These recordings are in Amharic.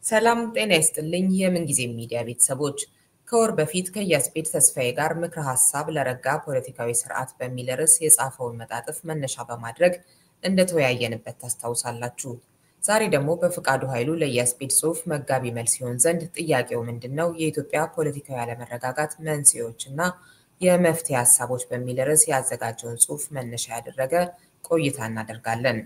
ሰላም ጤና ይስጥልኝ የምንጊዜ ሚዲያ ቤተሰቦች ከወር በፊት ከያስፔድ ተስፋዬ ጋር ምክረ ሐሳብ ለረጋ ፖለቲካዊ ስርዓት በሚል ርዕስ የጻፈውን መጣጥፍ መነሻ በማድረግ እንደተወያየንበት ታስታውሳላችሁ። ዛሬ ደግሞ በፍቃዱ ኃይሉ ለያስፔድ ጽሑፍ መጋቢ መልስ ይሆን ዘንድ ጥያቄው ምንድነው የኢትዮጵያ ፖለቲካዊ አለመረጋጋት መንስኤዎችና የመፍትሄ ሐሳቦች በሚል ርዕስ ያዘጋጀውን ጽሑፍ መነሻ ያደረገ ቆይታ እናደርጋለን።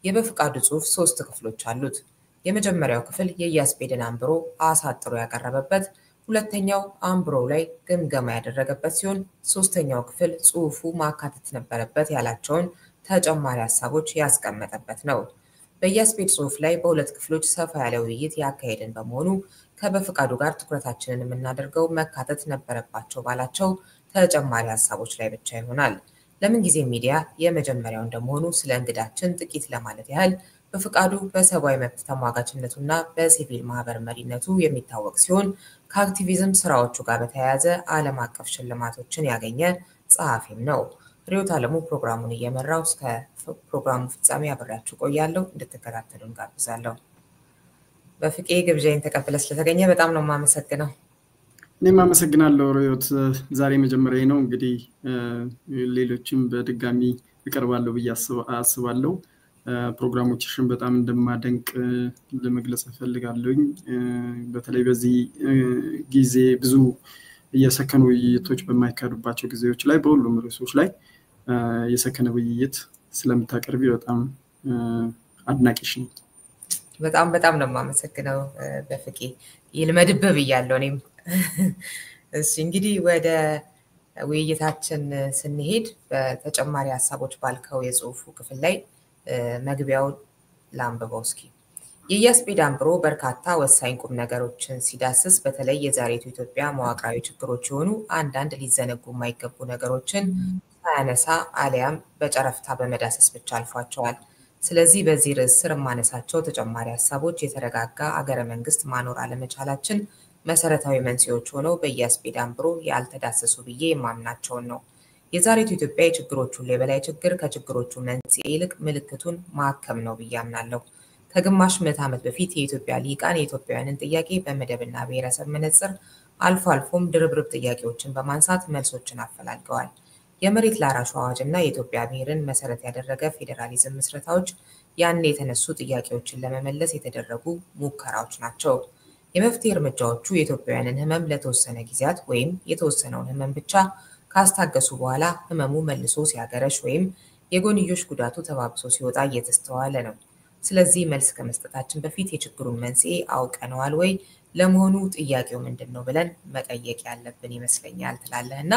የበፍቃዱ ጽሑፍ 3 ክፍሎች አሉት። የመጀመሪያው ክፍል የያስፔድን አንብሮ አሳጥሮ ያቀረበበት፣ ሁለተኛው አንብሮው ላይ ግምገማ ያደረገበት ሲሆን ሶስተኛው ክፍል ጽሑፉ ማካተት ነበረበት ያላቸውን ተጨማሪ ሐሳቦች ያስቀመጠበት ነው። በያስፔድ ጽሑፍ ላይ በሁለት ክፍሎች ሰፋ ያለ ውይይት ያካሄድን በመሆኑ ከበፍቃዱ ጋር ትኩረታችንን የምናደርገው መካተት ነበረባቸው ባላቸው ተጨማሪ ሐሳቦች ላይ ብቻ ይሆናል። ለምን ጊዜ ሚዲያ የመጀመሪያው እንደመሆኑ ስለ እንግዳችን ጥቂት ለማለት ያህል በፍቃዱ በሰብአዊ መብት ተሟጋችነቱና በሲቪል ማህበር መሪነቱ የሚታወቅ ሲሆን ከአክቲቪዝም ስራዎቹ ጋር በተያያዘ ዓለም አቀፍ ሽልማቶችን ያገኘ ጸሐፊም ነው። ሪዮት አለሙ ፕሮግራሙን እየመራው እስከ ፕሮግራሙ ፍጻሜ አብሬያችሁ ቆያለሁ። እንድትከታተሉን ጋብዛለሁ። በፍቄ ግብዣዬን ተቀብለህ ስለተገኘ በጣም ነው የማመሰግነው። እኔም አመሰግናለሁ ሪዮት። ዛሬ መጀመሪያዬ ነው። እንግዲህ ሌሎችም በድጋሚ እቀርባለሁ ብዬ አስባለሁ። ፕሮግራሞችሽን በጣም እንደማደንቅ ለመግለጽ እፈልጋለሁኝ። በተለይ በዚህ ጊዜ ብዙ የሰከኑ ውይይቶች በማይካሄዱባቸው ጊዜዎች ላይ በሁሉም ርዕሶች ላይ የሰከነ ውይይት ስለምታቀርቢ በጣም አድናቂሽ ነኝ። በጣም ነው የማመሰግነው በፍቄ። ይልመድብህ ብያለሁ እኔም። እሺ እንግዲህ ወደ ውይይታችን ስንሄድ በተጨማሪ ሐሳቦች ባልከው የጽሑፉ ክፍል ላይ መግቢያው ላንብበው እስኪ። የያስፔድ አንብሮ በርካታ ወሳኝ ቁም ነገሮችን ሲዳስስ በተለይ የዛሬቱ ኢትዮጵያ መዋቅራዊ ችግሮች የሆኑ አንዳንድ ሊዘነጉ የማይገቡ ነገሮችን ሳያነሳ አሊያም በጨረፍታ በመዳሰስ ብቻ አልፏቸዋል። ስለዚህ በዚህ ርዕስ ስር የማነሳቸው ተጨማሪ ሐሳቦች የተረጋጋ አገረ መንግስት ማኖር አለመቻላችን መሰረታዊ መንስኤዎች ሆነው በያስፔድ አንብሮ ያልተዳሰሱ ብዬ የማምናቸውን ነው። የዛሬቱ ኢትዮጵያ የችግሮቹ የበላይ ችግር ከችግሮቹ መንስኤ ይልቅ ምልክቱን ማከም ነው ብዬ አምናለሁ። ከግማሽ ምዕተ ዓመት በፊት የኢትዮጵያ ሊቃን የኢትዮጵያውያንን ጥያቄ በመደብና ብሔረሰብ መነጽር አልፎ አልፎም ድርብርብ ጥያቄዎችን በማንሳት መልሶችን አፈላልገዋል። የመሬት ላራሹ አዋጅና የኢትዮጵያ ብሔርን መሰረት ያደረገ ፌዴራሊዝም ምስረታዎች ያን የተነሱ ጥያቄዎችን ለመመለስ የተደረጉ ሙከራዎች ናቸው። የመፍትሄ እርምጃዎቹ የኢትዮጵያውያንን ህመም ለተወሰነ ጊዜያት ወይም የተወሰነውን ህመም ብቻ ካስታገሱ በኋላ ህመሙ መልሶ ሲያገረሽ ወይም የጎንዮሽ ጉዳቱ ተባብሶ ሲወጣ እየተስተዋለ ነው። ስለዚህ መልስ ከመስጠታችን በፊት የችግሩን መንስኤ አውቀነዋል ወይ? ለመሆኑ ጥያቄው ምንድነው ብለን መጠየቅ ያለብን ይመስለኛል ትላለህ እና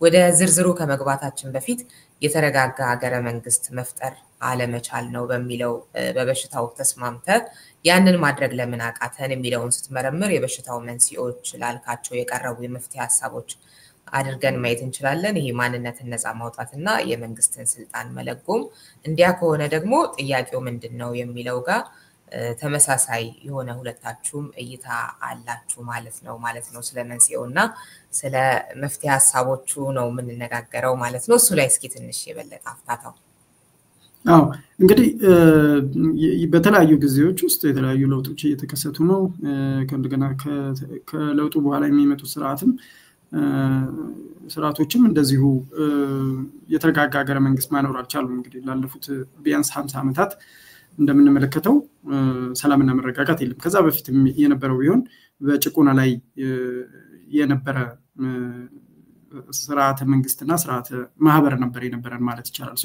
ወደ ዝርዝሩ ከመግባታችን በፊት የተረጋጋ ሀገረ መንግስት መፍጠር አለመቻል ነው በሚለው በበሽታው ተስማምተህ ያንን ማድረግ ለምን አቃተን የሚለውን ስትመረምር የበሽታው መንስኤዎች ላልካቸው የቀረቡ የመፍትሄ ሐሳቦች አድርገን ማየት እንችላለን። ይሄ ማንነትን ነፃ ማውጣትና የመንግስትን ስልጣን መለጎም። እንዲያ ከሆነ ደግሞ ጥያቄው ምንድነው የሚለው ጋር ተመሳሳይ የሆነ ሁለታችሁም እይታ አላችሁ ማለት ነው ስለ መንስኤውና ስለ መፍትሄ ሐሳቦቹ ነው የምንነጋገረው ማለት ነው። እሱ ላይ እስኪ ትንሽ የበለጠ አፍታታው። አዎ እንግዲህ በተለያዩ ጊዜዎች ውስጥ የተለያዩ ለውጦች እየተከሰቱ ነው። ከእንደገና ከለውጡ በኋላ የሚመጡ ስርዓቶችም እንደዚሁ የተረጋጋ ሀገረ መንግስት ማኖር አልቻሉም። እንግዲህ ላለፉት ቢያንስ 50 ዓመታት እንደምንመለከተው ሰላምና መረጋጋት የለም። ከዛ በፊትም የነበረው ቢሆን በጭቆና ላይ የነበረ ስርዓተ መንግስትና ስርዓተ ማህበር ነበር የነበረን ማለት ይቻላል።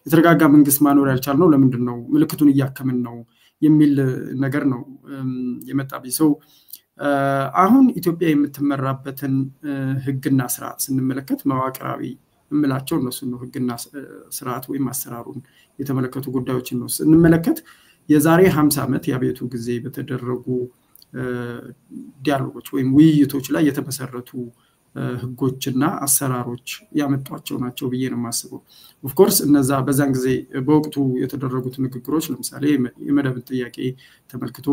የተረጋጋ መንግስት ማኖር ያልቻልነው ለምንድነው? ምልክቱን እያከምን ነው የሚል ነገር ነው የመጣብኝ። አሁን ኢትዮጵያ የምትመራበትን ህግና ስርዓት ስንመለከት መዋቅራዊ እምላቸው እነሱ ነው። ህግና ስርዓት ወይም አሰራሩን የተመለከቱ ጉዳዮችን ነው ስንመለከት የዛሬ 50 ዓመት ያቤቱ ጊዜ በተደረጉ ዲያሎጎች ወይም ውይይቶች ላይ የተመሰረቱ ህጎችና አሰራሮች ያመጣቸው ናቸው ብዬ ነው የማስበው። ኦፍ ኮርስ እነዛ በዛን ጊዜ በወቅቱ የተደረጉት ንግግሮች ለምሳሌ የመደብ ጥያቄ ተመልክቶ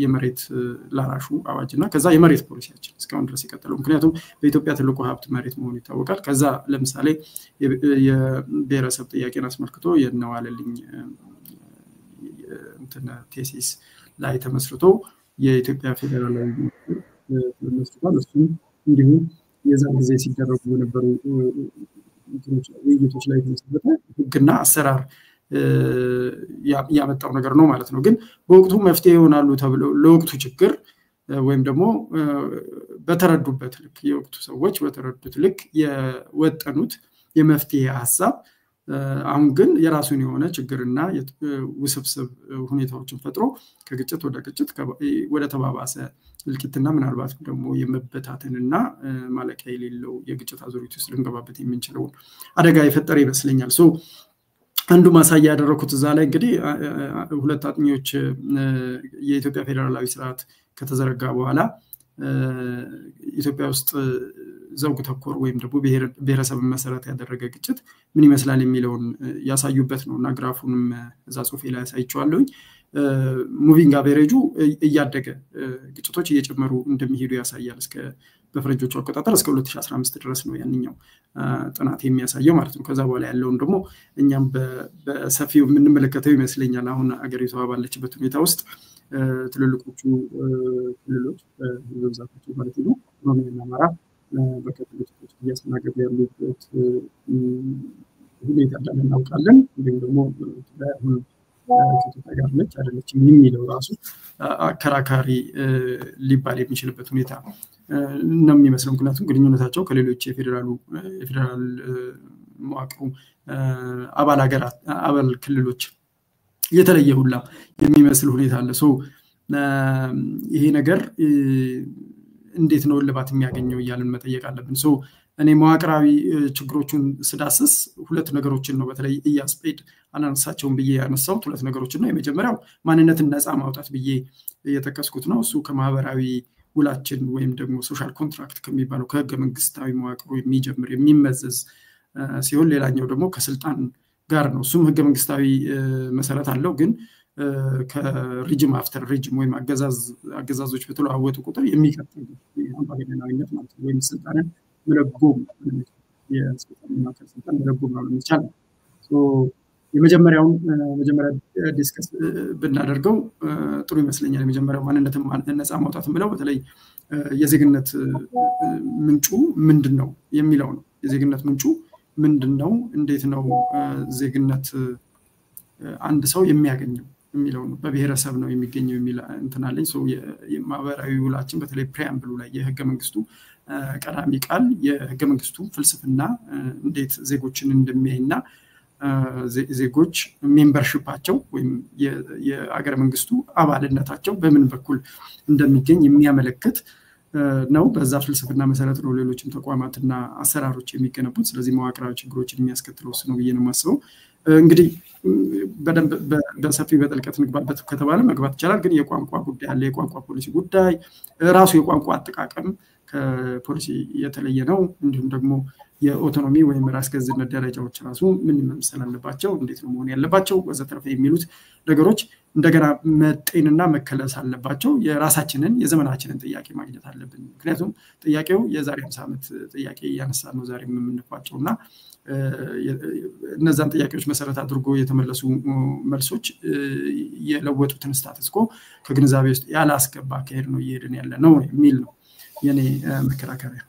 የመሬት ላራሹ አዋጅና ከዛ የመሬት ፖሊሲያችን እስካሁን ድረስ ይቀጥላል። ምክንያቱም በኢትዮጵያ ትልቁ ሀብት መሬት መሆኑ ይታወቃል። ከዛ ለምሳሌ የብሔረሰብ ጥያቄን አስመልክቶ የነዋለልኝ ቴሲስ ላይ ተመስርቶ የኢትዮጵያ ፌዴራላዊ መስርቷል። እሱም እንዲሁ የዛን ጊዜ ሲደረጉ የነበሩ ውይይቶች ላይ የተመሰረተ ህግና አሰራር ያመጣው ነገር ነው ማለት ነው። ግን በወቅቱ መፍትሄ ይሆናሉ ተብለው ለወቅቱ ችግር ወይም ደግሞ በተረዱበት ልክ የወቅቱ ሰዎች በተረዱት ልክ የወጠኑት የመፍትሄ ሐሳብ አሁን ግን የራሱን የሆነ ችግርና ውስብስብ ሁኔታዎችን ፈጥሮ ከግጭት ወደ ግጭት ወደ ተባባሰ እልቂትና ምናልባት ደግሞ የመበታተንና ማለቂያ የሌለው የግጭት አዙሪት ውስጥ ልንገባበት የምንችለው አደጋ የፈጠረ ይመስለኛል። አንዱ ማሳያ ያደረኩት እዛ ላይ እንግዲህ ሁለት አጥኚዎች የኢትዮጵያ ፌዴራላዊ ስርዓት ከተዘረጋ በኋላ ኢትዮጵያ ውስጥ ዘውግ ተኮር ወይም ደግሞ ብሔረሰብን መሰረት ያደረገ ግጭት ምን ይመስላል የሚለውን ያሳዩበት ነውና ግራፉንም እዛ ጽሁፌ ላይ ያሳይቻለሁ። ሙቪንግ አቨሬጁ እያደገ ግጭቶች እየጨመሩ እንደሚሄዱ ያሳያል። እስከ በፈረንጆቹ አቆጣጠር እስከ 2015 ድረስ ነው ያንኛው ጥናት የሚያሳየው ማለት ነው። ከዛ በኋላ ያለውን ደግሞ እኛም በሰፊው የምንመለከተው ይመስለኛል። አሁን አገሪቷ ባለችበት ሁኔታ ውስጥ ትልልቆቹ ክልሎች በብዛታቸው ማለት ነው ኦሮሚያና አማራ በከፊል ግጭቶች እያስተናገዱ ያሉበት ሁኔታ እንዳለ እናውቃለን። እንዲሁም ደግሞ ከኢትዮጵያ ጋር ነች አይደለችም የሚለው ራሱ አከራካሪ ሊባል የሚችልበት ሁኔታ ነው የሚመስለው። ምክንያቱም ግንኙነታቸው ከሌሎች የፌዴራል መዋቅሩ አባል ክልሎች የተለየ ሁላ የሚመስል ሁኔታ አለ። ይሄ ነገር እንዴት ነው እልባት የሚያገኘው እያልን መጠየቅ አለብን። እኔ መዋቅራዊ ችግሮችን ስዳስስ ሁለት ነገሮችን ነው በተለይ እያስፔድ አናንሳቸውን ብዬ ያነሳሁት ሁለት ነገሮችን ነው። የመጀመሪያው ማንነትን ነፃ ማውጣት ብዬ የጠቀስኩት ነው። እሱ ከማህበራዊ ውላችን ወይም ደግሞ ሶሻል ኮንትራክት ከሚባለው ከህገ መንግስታዊ መዋቅሩ የሚጀምር የሚመዘዝ ሲሆን ሌላኛው ደግሞ ከስልጣን ጋር ነው። እሱም ህገ መንግስታዊ መሰረት አለው። ግን ከሪጅም አፍተር ሪጅም ወይም አገዛዞች በተለዋወጡ ቁጥር የሚቀጥል አምባገነናዊነት ማለት ነው። ወይም ስልጣንን መለጎም የስልጣንና ከስልጣን መለጎም ነው የሚቻለው። መጀመሪያ ዲስከስ ብናደርገው ጥሩ ይመስለኛል። የመጀመሪያው ማንነትን ነፃ ማውጣት ብለው በተለይ የዜግነት ምንጩ ምንድነው የሚለው ነው። የዜግነት ምንጩ ምንድነው? እንዴት ነው ዜግነት አንድ ሰው የሚያገኘው የሚለው ነው። በብሔረሰብ ነው የሚገኘው የሚል እንትን አለኝ። የማህበራዊ ውላችን በተለይ ፕሪያምብሉ ላይ የህገ መንግስቱ ቀዳሚ ቃል የህገ መንግስቱ ፍልስፍና እንዴት ዜጎችን እንደሚያይና ዜጎች ሜምበርሺፓቸው ወይም የአገረ መንግስቱ አባልነታቸው በምን በኩል እንደሚገኝ የሚያመለክት ነው። በዛ ፍልስፍና መሰረት ነው ሌሎችም ተቋማትና አሰራሮች የሚገነቡት። ስለዚህ መዋቅራዊ ችግሮችን የሚያስከትለው ነው ብዬ ነው የማስበው። እንግዲህ በደንብ በሰፊ በጥልቀት እንግባበት ከተባለ መግባት ይቻላል። ግን የቋንቋ ጉዳይ አለ። የቋንቋ ፖሊሲ ጉዳይ ራሱ የቋንቋ አጠቃቀም ከፖሊሲ የተለየ ነው። እንዲሁም ደግሞ የኦቶኖሚ ወይም ራስ ገዝነት ደረጃዎች ራሱ ምን መምሰል አለባቸው፣ እንዴት ነው መሆን ያለባቸው ወዘተረፈ የሚሉት ነገሮች እንደገና መጤንና መከለስ አለባቸው። የራሳችንን የዘመናችንን ጥያቄ ማግኘት አለብን። ምክንያቱም ጥያቄው የዛሬ 50 ዓመት ጥያቄ ያነሳን ነው ዛሬ የምንፋጨውና እነዛን ጥያቄዎች መሰረት አድርጎ የተመለሱ መልሶች የለወጡትን ስታተስ ኮ ከግንዛቤ ውስጥ ያላስገባ ከሄድ ነው እየሄድን ያለ ነው የሚል ነው የኔ መከራከሪያ።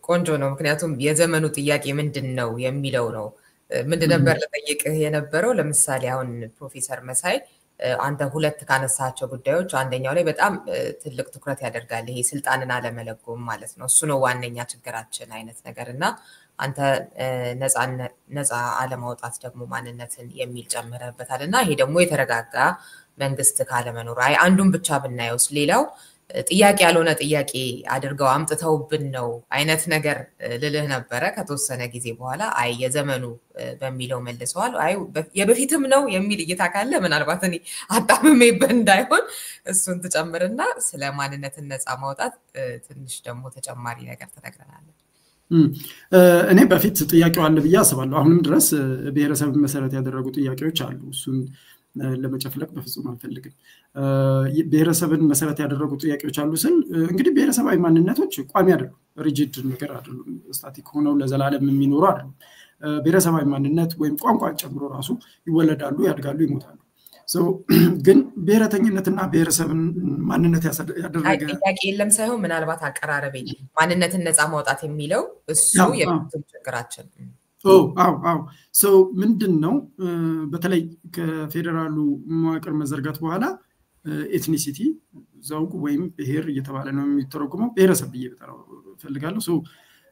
ቆንጆ ነው። ምክንያቱም የዘመኑ ጥያቄ ምንድነው የሚለው ነው። ምንድን ነበር ለጠይቅህ የነበረው? ለምሳሌ አሁን ፕሮፌሰር መሳይ አንተ ሁለት ካነሳቸው ጉዳዮች አንደኛው ላይ በጣም ትልቅ ትኩረት ያደርጋል። ይሄ ስልጣንን አለመለጎም ማለት ነው። እሱ ነው ዋነኛ ችግራችን አይነት ነገርና አንተ ነፃ አለማውጣት ደግሞ ማንነትን የሚል ጨምረበታልና ይሄ ደግሞ የተረጋጋ መንግስት ካለመኖር አንዱን ብቻ ብናየውስ ሌላው ጥያቄ ያልሆነ ጥያቄ አድርገው አምጥተውብን ነው አይነት ነገር ልልህ ነበረ። ከተወሰነ ጊዜ በኋላ የዘመኑ በሚለው መልሰዋል። የበፊትም ነው የሚል እይታ ካለ ምናልባት እኔ አጣምሜበት እንዳይሆን እሱን ተጨምርና ስለ ማንነትን ነፃ ማውጣት ትንሽ ደግሞ ተጨማሪ ነገር ተነግረናል። እኔ በፊት ጥያቄው አለ ብዬ አስባለሁ። አሁንም ድረስ ብሔረሰብን መሰረት ያደረጉ ጥያቄዎች አሉ። እሱን ለመጨፍለቅ በፍጹም አልፈልግም። ብሔረሰብን መሰረት ያደረጉ ጥያቄዎች አሉ ስል እንግዲህ ብሔረሰባዊ ማንነቶች ቋሚ አይደሉም፣ ሪጂድ ነገር አይደሉም፣ ስታቲክ ሆነው ለዘላለም የሚኖሩ አይደሉም። ብሔረሰባዊ ማንነት ወይም ቋንቋን ጨምሮ ራሱ ይወለዳሉ፣ ያድጋሉ፣ ይሞታሉ። ግን ብሔረተኝነትና ብሔረሰብን ማንነት ያደረገ ጥያቄ የለም ሳይሆን ምናልባት አቀራረቤ ማንነትን ነፃ ማውጣት የሚለው እሱ የፍትህ ችግራችን ምንድነው በተለይ ከፌደራሉ መዋቅር መዘርጋት በኋላ ኤትኒሲቲ ዘውግ ወይም ብሔር እየተባለ ነው የሚተረጎመው ብሔረሰብ እየተጠራው ፈልጋለሁ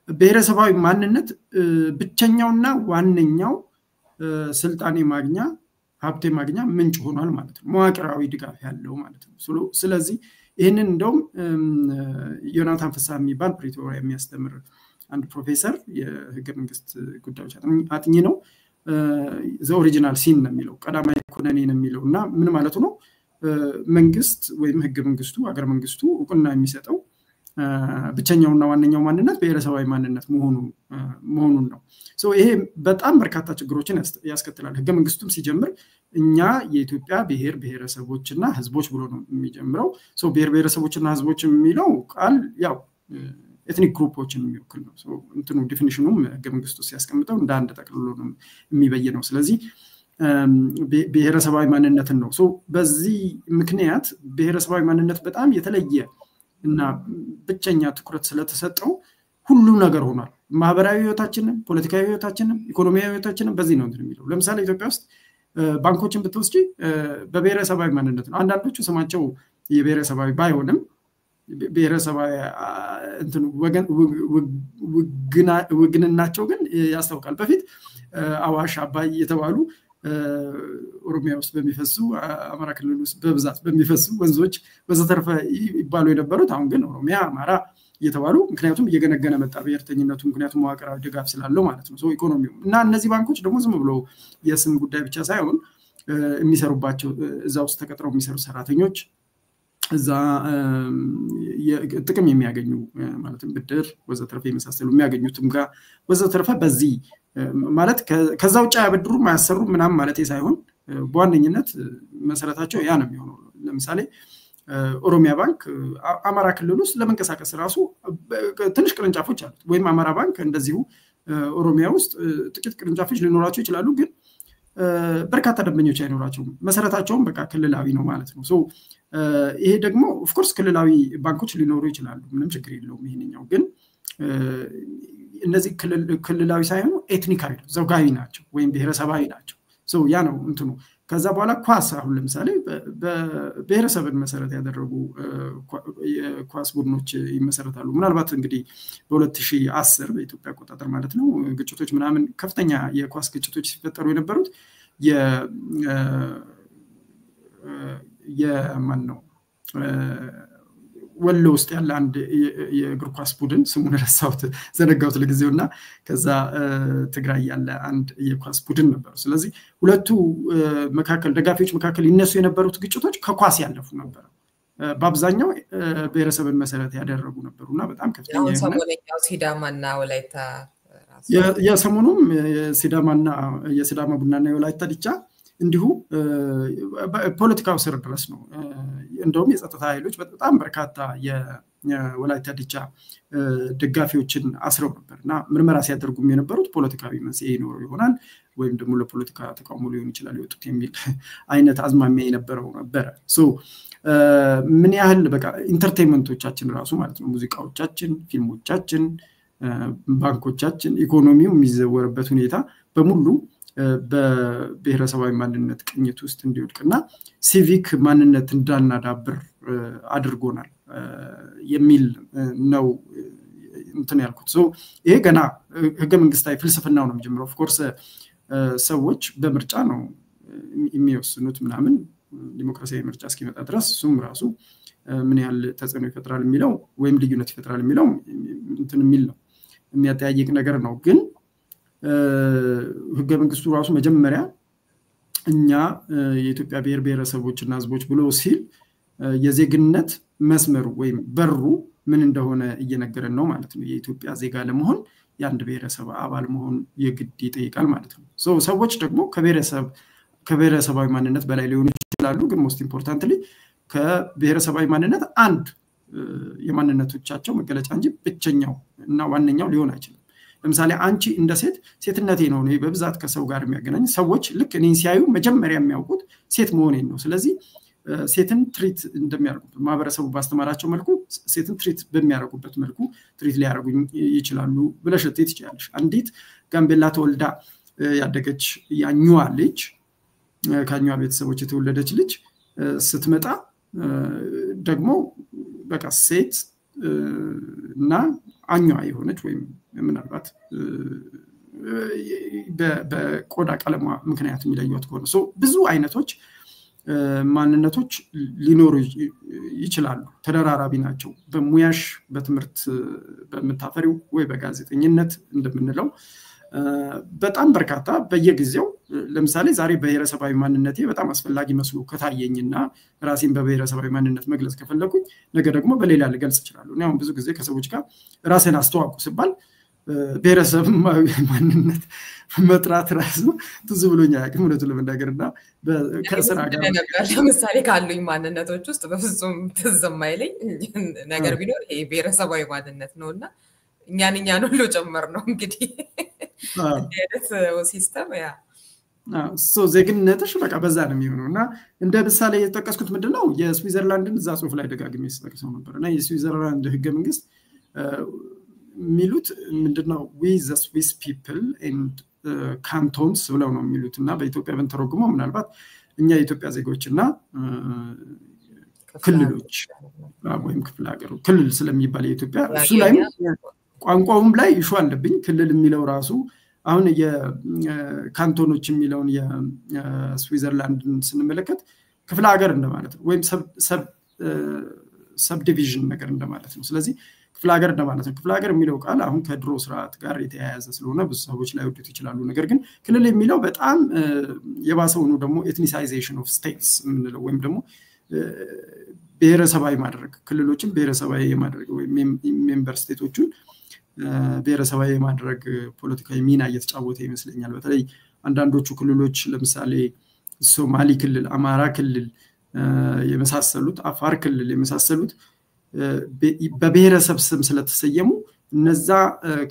ብሔረሰባዊ ማንነት ብቸኛውና ዋነኛው ስልጣኔ ማግኛ ሀብቴ ማግኛ ምንጭ ሆኗል ማለት ነው መዋቅራዊ ድጋፍ ያለው ማለት ነው ስለዚህ ይሄንን እንደውም ዮናታን ፍስሐ የሚባል ፕሪቶሪያ የሚያስተምር አንድ ፕሮፌሰር የህገ መንግስት ጉዳዮች አጥኚ ነው ዘ ኦሪጂናል ሲን ነው የሚለው ቀዳማዊ ኩነኔ ነው የሚለውና ምን ማለት ነው መንግስት ወይም ህገ መንግስቱ አገር መንግስቱ እውቅና የሚሰጠው ብቸኛውና ዋነኛው ማንነት ብሔረሰባዊ ማንነት መሆኑን ነው ይሄ በጣም በርካታ ችግሮችን ያስከትላል ህገ መንግስቱም ሲጀምር እኛ የኢትዮጵያ ብሔረሰቦችና ህዝቦች ብሎ ነው የሚጀምረው ብሔረሰቦችና ህዝቦች የሚለው ቃል ያው ኤትኒክ ግሩፖችን የሚወክል ነው እንትኑ ዲፊኒሽኑም ህገ መንግስቱ ሲያስቀምጠው እንደ አንድ ጠቅልሎ ነው የሚበየነው ስለዚህ ብሔረሰባዊ ማንነትን ነው በዚህ ምክንያት ብሔረሰባዊ ማንነት በጣም የተለየ እና ብቸኛ ትኩረት ስለተሰጠው ሁሉ ነገር ሆኗል ማህበራዊ ህይወታችንን ፖለቲካዊ ህይወታችንን ኢኮኖሚያዊ ህይወታችንን በዚህ ነው የሚለው ለምሳሌ ኢትዮጵያ ውስጥ ባንኮችን ብትወስጂ በብሔረሰባዊ ማንነት ነው አንዳንዶቹ ስማቸው የብሔረሰባዊ ባይሆንም ብሔረሰባዊ እንትኑ ወግንናቸው ግን ያስታውቃል በፊት አዋሽ አባይ የተባሉ ኦሮሚያ ውስጥ በሚፈሱ አማራ ክልል ውስጥ በብዛት በሚፈሱ ወንዞች በዘተርፈ ይባሉ የነበሩት አሁን ግን ኦሮሚያ አማራ እየተባሉ ምክንያቱም እየገነገነ መጣ ብሔርተኝነቱ ምክንያቱም መዋቅራዊ ድጋፍ ስላለው ማለት ነው ኢኮኖሚው እና እነዚህ ባንኮች ደግሞ ዝም ብሎ የስም ጉዳይ ብቻ ሳይሆን የሚሰሩባቸው እዛ ውስጥ ተቀጥረው የሚሰሩ ሰራተኞች እዛ ጥቅም የሚያገኙ ማለትም ብድር ወዘተርፈ የመሳሰሉ የሚያገኙትም ጋር ወዘተርፈ በዚህ ማለት ከዛ ውጭ ያበድሩ ማያሰሩ ምናምን ማለት ሳይሆን በዋነኝነት መሰረታቸው ያ ነው የሚሆነው ለምሳሌ ኦሮሚያ ባንክ አማራ ክልል ውስጥ ለመንቀሳቀስ ራሱ ትንሽ ቅርንጫፎች አሉት ወይም አማራ ባንክ እንደዚሁ ኦሮሚያ ውስጥ ጥቂት ቅርንጫፎች ሊኖራቸው ይችላሉ ግን በርካታ ደንበኞች አይኖራቸውም መሰረታቸውም በቃ ክልላዊ ነው ማለት ነው ይሄ ደግሞ ኦፍ ኮርስ ክልላዊ ባንኮች ሊኖሩ ይችላሉ ምንም ችግር የለውም ይሄንኛው ግን እነዚህ ክልላዊ ሳይሆኑ ኤትኒካዊ ዘውጋዊ ናቸው ወይም ብሔረሰባዊ ናቸው ያ ነው እንትኑ ከዛ በኋላ ኳስ አሁን ለምሳሌ በብሔረሰብን መሰረት ያደረጉ ኳስ ቡድኖች ይመሰረታሉ ምናልባት እንግዲህ በ2010 በኢትዮጵያ አቆጣጠር ማለት ነው ግጭቶች ምናምን ከፍተኛ የኳስ ግጭቶች ሲፈጠሩ የነበሩት የማን ነው ወሎ ውስጥ ያለ አንድ የእግር ኳስ ቡድን ስሙን ረሳሁት ዘነጋሁት ለጊዜውና ከዛ ትግራይ ያለ አንድ የኳስ ቡድን ነበር ስለዚህ ሁለቱ መካከል ደጋፊዎች መካከል ይነሱ የነበሩት ግጭቶች ከኳስ ያለፉ ነበር በአብዛኛው ብሔረሰብን መሰረት ያደረጉ ነበርና በጣም ከፍተኛ ነው ሰሞነኛው ሲዳማና ወላይታ የሰሞኑም የሲዳማ ቡናና የወላይታ ዲቻ እንዲሁ ፖለቲካው ስር ድረስ ነው እንደውም የጸጥታ ኃይሎች በጣም በርካታ የወላይታ ዲቻ ደጋፊዎችን አስረው ነበርና ምርመራ ሲያደርጉም የነበሩት ፖለቲካዊ መንስኤ ይኖረው ይሆናል ወይም ደግሞ ለፖለቲካ ተቃውሞ ሊሆን ይችላል ይወጡት የሚል አይነት አዝማሚያ የነበረው ነበር ምን ያህል በቃ ኢንተርቴይንመንቶቻችን ራሱ ማለት ነው ሙዚቃዎቻችን ፊልሞቻችን ባንኮቻችን ኢኮኖሚው የሚዘወርበት ሁኔታ በሙሉ በብሔረሰባዊ ማንነት ቅኝት ውስጥ እንዲወድቅና ሲቪክ ማንነት እንዳናዳብር አድርጎናል የሚል ነው እንትን ያልኩት ይሄ ገና ህገ መንግስታዊ ፍልስፍናው ነው የሚጀምረው ኦፍ ኮርስ ሰዎች በምርጫ ነው የሚወስኑት ምናምን ዲሞክራሲያዊ ምርጫ እስኪመጣ ድረስ እሱም ራሱ ምን ያህል ተጽዕኖ ይፈጥራል የሚለው ወይም ልዩነት ይፈጥራል የሚለው እንትን የሚል ነው የሚያጠያይቅ ነገር ነው ግን ህገ መንግስቱ ራሱ መጀመሪያ እኛ የኢትዮጵያ ብሔረሰቦችና ህዝቦች ብሎ ሲል የዜግነት መስመሩ ወይም በሩ ምን እንደሆነ እየነገረን ነው ማለት ነው የኢትዮጵያ ዜጋ ለመሆን የአንድ ብሔረሰብ አባል መሆን የግድ ይጠይቃል ማለት ነው ሰዎች ደግሞ ከብሔረሰባዊ ማንነት በላይ ሊሆኑ ይችላሉ ግን ሞስት ኢምፖርታንትሊ ከብሔረሰባዊ ማንነት አንድ የማንነቶቻቸው መገለጫ እንጂ ብቸኛው እና ዋነኛው ሊሆን አይችልም ለምሳሌ አንቺ እንደ ሴትነቴ ነው እኔ በብዛት ከሰው ጋር የሚያገናኝ ሰዎች ልክ እኔን ሲያዩ መጀመሪያ የሚያውቁት ሴት መሆኔን ነው ስለዚህ ሴትን ትሪት እንደሚያደርጉበት ማህበረሰቡ ባስተማራቸው መልኩ ሴትን ትሪት በሚያደርጉበት መልኩ ትሪት ሊያደርጉኝ ይችላሉ ብለሽ ልትይ ትችያለሽ አንዲት ጋምቤላ ተወልዳ ያደገች ያኛዋ ልጅ ከኛዋ ቤተሰቦች የተወለደች ልጅ ስትመጣ ደግሞ በቃ ሴት እና አኛዋ የሆነች ወይም ምናልባት በቆዳ ቀለሟ ምክንያት የሚለዩት ከሆነ ብዙ አይነቶች ማንነቶች ሊኖሩ ይችላሉ ተደራራቢ ናቸው በሙያሽ በትምህርት በመታፈሪው ወይ በጋዜጠኝነት እንደምንለው በጣም በርካታ በየጊዜው ለምሳሌ ዛሬ በብሔረሰባዊ ማንነቴ በጣም አስፈላጊ መስሎ ከታየኝና ራሴን በብሔረሰባዊ ማንነት መግለጽ ከፈለኩኝ ነገ ደግሞ በሌላ ልገልጽ ይችላል እኔ አሁን ብዙ ጊዜ ከሰዎች ጋር ራሴን አስተዋውቁ ሲባል ብሔረሰብ ማንነት መጥራት ራሱ ትዝ ብሎኛ ያቅም እውነቱን ለመናገርና ከስራ ጋር ለምሳሌ ካሉኝ ማንነቶች ውስጥ በፍጹም ትዝ የማይለኝ ነገር ቢኖር ይሄ ብሔረሰባዊ ማንነት ነውና እኛን ሁሉ ጨመር ነው እንግዲህ የደስ ሲስተም ያ ዜግነትሽ በቃ በዛ ነው የሚሆነውና እንደ ምሳሌ የተጠቀስኩት ምንድነው የስዊዘርላንድን እዛ ጽሁፍ ላይ ደጋግሜ ተጠቅሰው ነበርና የስዊዘርላንድ ህገ መንግስት ሚሉት ምንድነው we the Swiss people and cantons ብለው ነው የሚሉትና በኢትዮጵያ በእንተረጉመው ምናልባት እኛ የኢትዮጵያ ዜጎችና ክልሎች ወይም ክፍለ ሀገር ክልል ስለሚባል የኢትዮጵያ እሱ ላይ ቋንቋውም ላይ ይሹ አለብኝ ክልል የሚለው ራሱ አሁን የካንቶኖች የሚለውን የስዊዘርላንድን ስንመለከት ክፍለ ሀገር እንደማለት ነው ወይም ሰብ ዲቪዥን ነገር እንደማለት ነው ስለዚህ ክፍለ ሀገር እንደማለት ነው ክፍለ ሀገር የሚለው ቃል አሁን ከድሮ ስርዓት ጋር የተያያዘ ስለሆነ ብዙ ሰዎች ላይ ወድት ይችላሉ ነገር ግን ክልል የሚለው በጣም የባሰው ነው ደግሞ ኤትኒሳይዜሽን ኦፍ ስቴትስ የምንለው ወይም ደግሞ ብሔረሰባዊ ማድረግ ክልሎችን ብሔረሰባዊ ማድረግ ወይም ሜምበር ስቴቶችን ብሔረሰባዊ ማድረግ ፖለቲካዊ ሚና እየተጫወተ ይመስለኛል በተለይ አንዳንዶቹ ክልሎች ለምሳሌ ሶማሊ ክልል አማራ ክልል የመሳሰሉት አፋር ክልል የመሳሰሉት በብሔረሰብ ስም ስለተሰየሙ እነዛ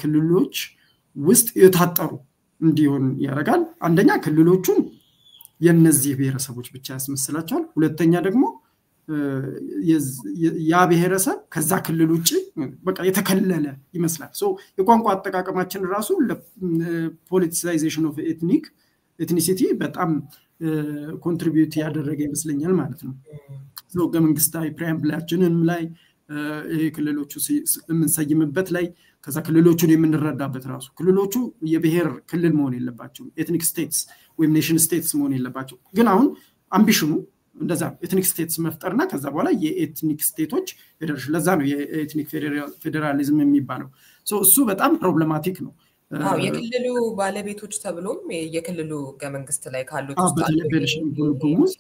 ክልሎች ውስጥ የታጠሩ እንዲሆን ያደርጋል አንደኛ ክልሎቹን የነዚህ ብሔረሰቦች ብቻ ያስመስላቸዋል ሁለተኛ ደግሞ ያ ብሔረሰብ ከዛ ክልል ውጪ በቃ የተከለለ ይመስላል የቋንቋ አጠቃቀማችን ራሱ ፖለቲሳይዜሽን ኦፍ ኤትኒሲቲ በጣም ኮንትሪቢዩት ያደረገ ይመስለኛል ማለት ነው ህገ መንግስታዊ ፕሪያምብላችንን ላይ ክልሎቹ የምንሰይምበት ላይ ከዛ ክልሎቹን የምንረዳበት ራሱ ክልሎቹ የብሔር ክልል መሆን የለባቸው ኤትኒክ ስቴትስ ወይም ኔሽን ስቴትስ መሆን የለባቸው ግን አሁን አምቢሽኑ እንደዛ ኤትኒክ ስቴትስ መፍጠርና ከዛ በኋላ የኤትኒክ ስቴቶች ፌደሬሽን ለዛ ነው የኤትኒክ ፌዴራሊዝም የሚባለው እሱ በጣም ፕሮብሌማቲክ ነው የክልሉ ባለቤቶች ተብሎም የክልሉ ህገ መንግስት ላይ ካሉት ውስጥ